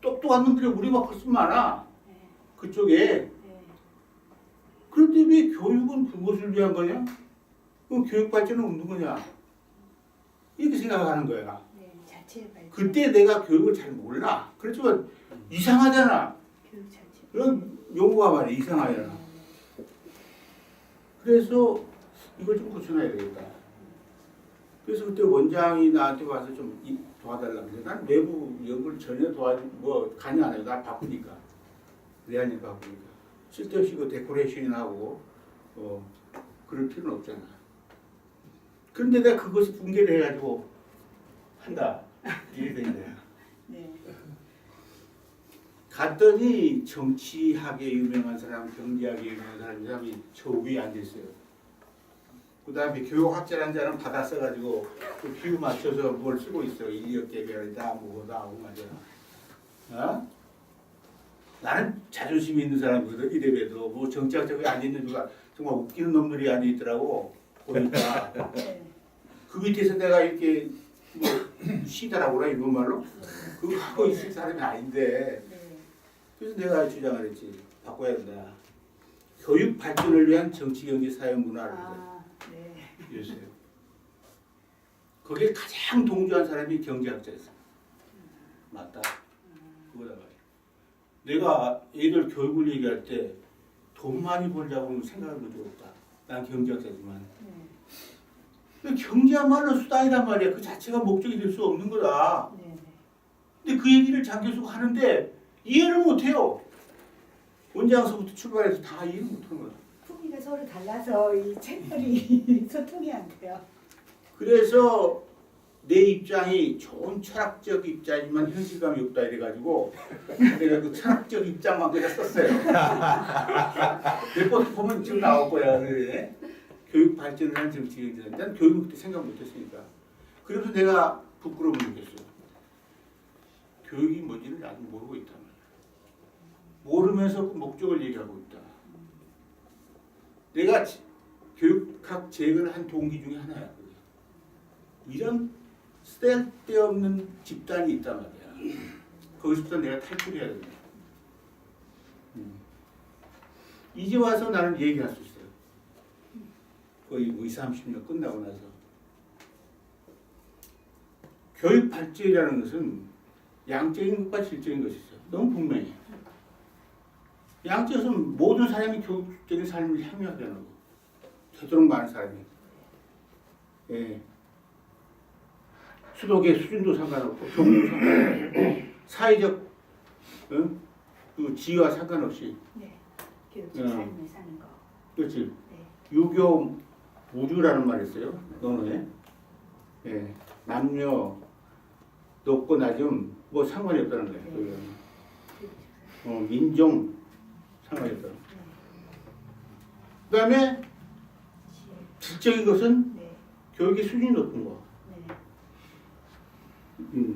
똑똑한 놈들이 우리가 훨씬 많아. 네, 그쪽에. 네. 그런데 왜 교육은 그것을 위한 거냐? 그 교육 발전은 없는 거냐? 이렇게 생각하는 거야. 네, 자체 발전. 그때 내가 교육을 잘 몰라. 그렇지만 이상하잖아. 교육 자체. 그런 용어가 말이야. 이상하잖아. 그래서 이걸 좀 고쳐놔야 되겠다. 그래서 그때 원장이 나한테 와서 좀 도와달라고 했는데 난 내부 연구를 전혀 관여 안 해요. 나 바쁘니까. 내 아니 바쁘니까. 쓸데없이 그 데코레이션이나 하고 그럴 필요는 없잖아. 그런데 내가 그것을 붕괴를 해가지고 한다. 이게 된 거야. 네. 갔더니 정치학에 유명한 사람, 경제학에 유명한 사람, 이 사람이 저 위에 앉아있어요. 그 다음에 교육학자라는 사람 받아 써가지고 그 비유 맞춰서 뭘 쓰고 있어요. 인력 개별이다, 뭐다, 하고 말이야. 나는 자존심이 있는 사람이거든. 이래봬도 뭐 정치학자가 앉아있는 누가 정말 웃기는 놈들이 앉아있더라고. 보니까. 네. 그 밑에서 내가 이렇게 뭐 시다라고 그래 일본 말로 그거 하고 있을 사람이 아닌데 네. 그래서 내가 주장을 했지. 바꿔야 된다. 교육 발전을 위한 정치, 경제, 사회, 문화를 네. 이랬어요. 거기에 가장 동조한 사람이 경제학자였어. 맞다. 내가 애들 교육을 얘기할 때 돈 많이 벌자고는 생각을 못 해봤다. 난 경제학자지만. 경제야말로 수단이란 말이야. 그 자체가 목적이 될 수 없는 거다. 네. 근데 그 얘기를 장 교수가 하는데 이해를 못해요. 원장서부터 출발해서 다 이해를 못하는 거야. 풍미가 서로 달라서 이 채널이 소통이 안 돼요. 그래서 내 입장이 좋은 철학적 입장이지만 현실감이 없다 이래가지고 내가 그 철학적 입장만 그냥 썼어요. 몇 번 보면 지금 나올 거야. 그래. 교육 발전을 한 정치인들. 난 교육 그때 생각 못했으니까. 그래서 내가 부끄러움을 느꼈어요. 교육이 뭔지를 나도 모르고 있단 말이야. 모르면서 그 목적을 얘기하고 있다. 내가 교육학 재학을 한 동기 중에 하나야. 이런 쓸데없는 집단이 있단 말이야. 거기서부터 내가 탈출해야 된다. 이제 와서 나는 얘기할 수 있어요. 거의 20, 30년 끝나고 나서. 교육 발전이라는 것은 양적인 것과 질적인 것이 있어요. 너무 분명해. 양적은 모든 사람이 교육적인 삶을 향유하게 하는 거. 되도록 많은 사람이. 예. 수독의 수준도 상관없고 경도 상관없고 사회적 그 지위와 상관없이 네. 교육적 삶을 사는 거. 그렇지. 네. 유교 무주라는 말이 있어요. 논어에. 예. 남녀 높고 낮음 뭐 상관이 없다는 거예요. 네. 인종 상관이 없다. 그 다음에 질적인 것은 네. 교육의 수준이 높은 거. 네.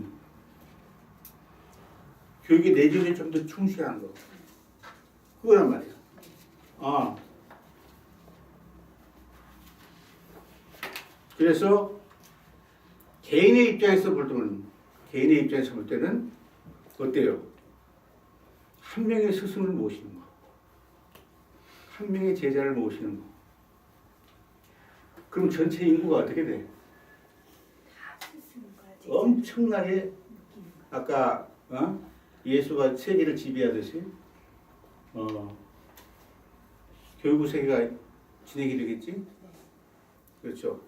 교육의 내전에 좀 더 충실한 거. 그거란 말이야. 아. 그래서 개인의 입장에서 볼 때는 어때요? 한 명의 스승을 모시는 거. 한 명의 제자를 모시는 거. 그럼 전체 인구가 어떻게 돼? 엄청나게 아까 예수가 세계를 지배하듯이 교육 세계가 진행이 되겠지? 그렇죠.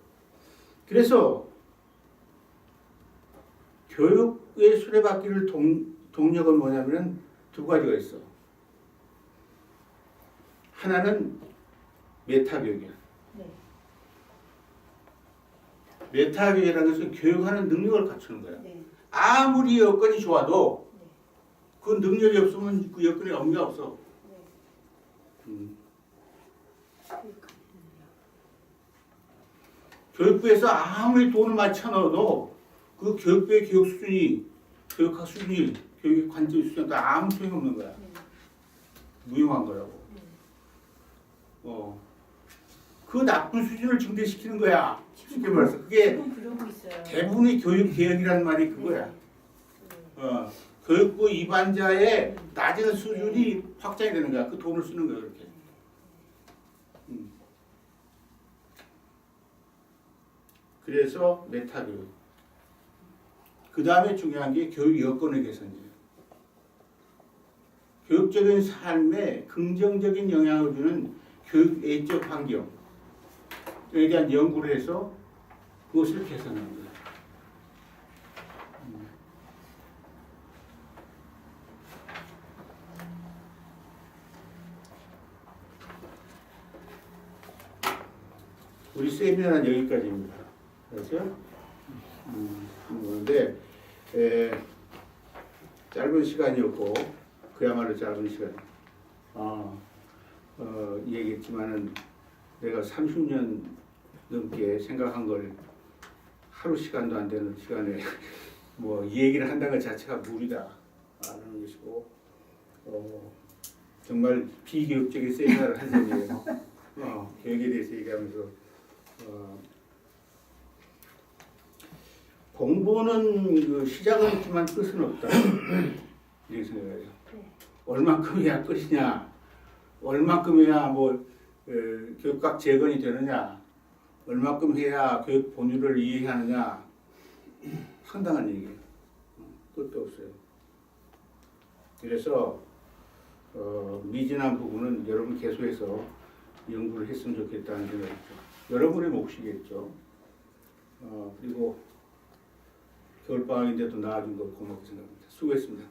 그래서 교육의 수레바퀴를 동력은 뭐냐면 두 가지가 있어. 하나는 메타교육이야. 네. 메타교육이라는 것은 교육하는 능력을 갖추는 거야. 네. 아무리 여건이 좋아도 네. 그 능력이 없으면 그 여건에 의미가 없어. 네. 교육부에서 아무리 돈을 많이 쳐넣어도 그 교육부의 교육 수준이, 교육학 수준이, 교육의 관점 수준도 아무 소용이 없는 거야. 네. 무용한 거라고. 그 나쁜 수준을 증대시키는 거야. 쉽게 말해서 그게 지금 그러고 있어요. 대부분의 교육 개혁이라는 말이 그거야. 교육부 입안자의 낮은 수준이 확장이 되는 거야. 그 돈을 쓰는 거야 그렇게. 그래서 메타교육. 그 다음에 중요한 게 교육 여건의 개선이에요. 교육적인 삶에 긍정적인 영향을 주는 교육 애적 환경에 대한 연구를 해서 그것을 개선하는 거예요. 우리 세미나는 여기까지입니다. 그렇죠? 그런데 짧은 시간이었고 그야말로 짧은 시간. 얘기했지만은 내가 30년 넘게 생각한 걸 하루 시간도 안 되는 시간에 뭐 이 얘기를 한다는 것 자체가 무리다 라는 것이고 정말 비교육적인 세미나를 한 셈이에요. 교육에 대해서 얘기하면서 공부는 그 시작은 있지만 끝은 없다 이렇게 생각해요. 얼만큼이야 끝이냐, 얼만큼이야 뭐 교육학 재건이 되느냐, 얼만큼 해야 교육 본질을 이해하느냐, 상당한 얘기예요. 끝도 없어요. 그래서 미진한 부분은 여러분 계속해서 연구를 했으면 좋겠다는 생각이 있죠. 여러분의 몫이겠죠. 그리고 겨울방학인데도 나아진 걸 고맙게 생각합니다. 수고했습니다.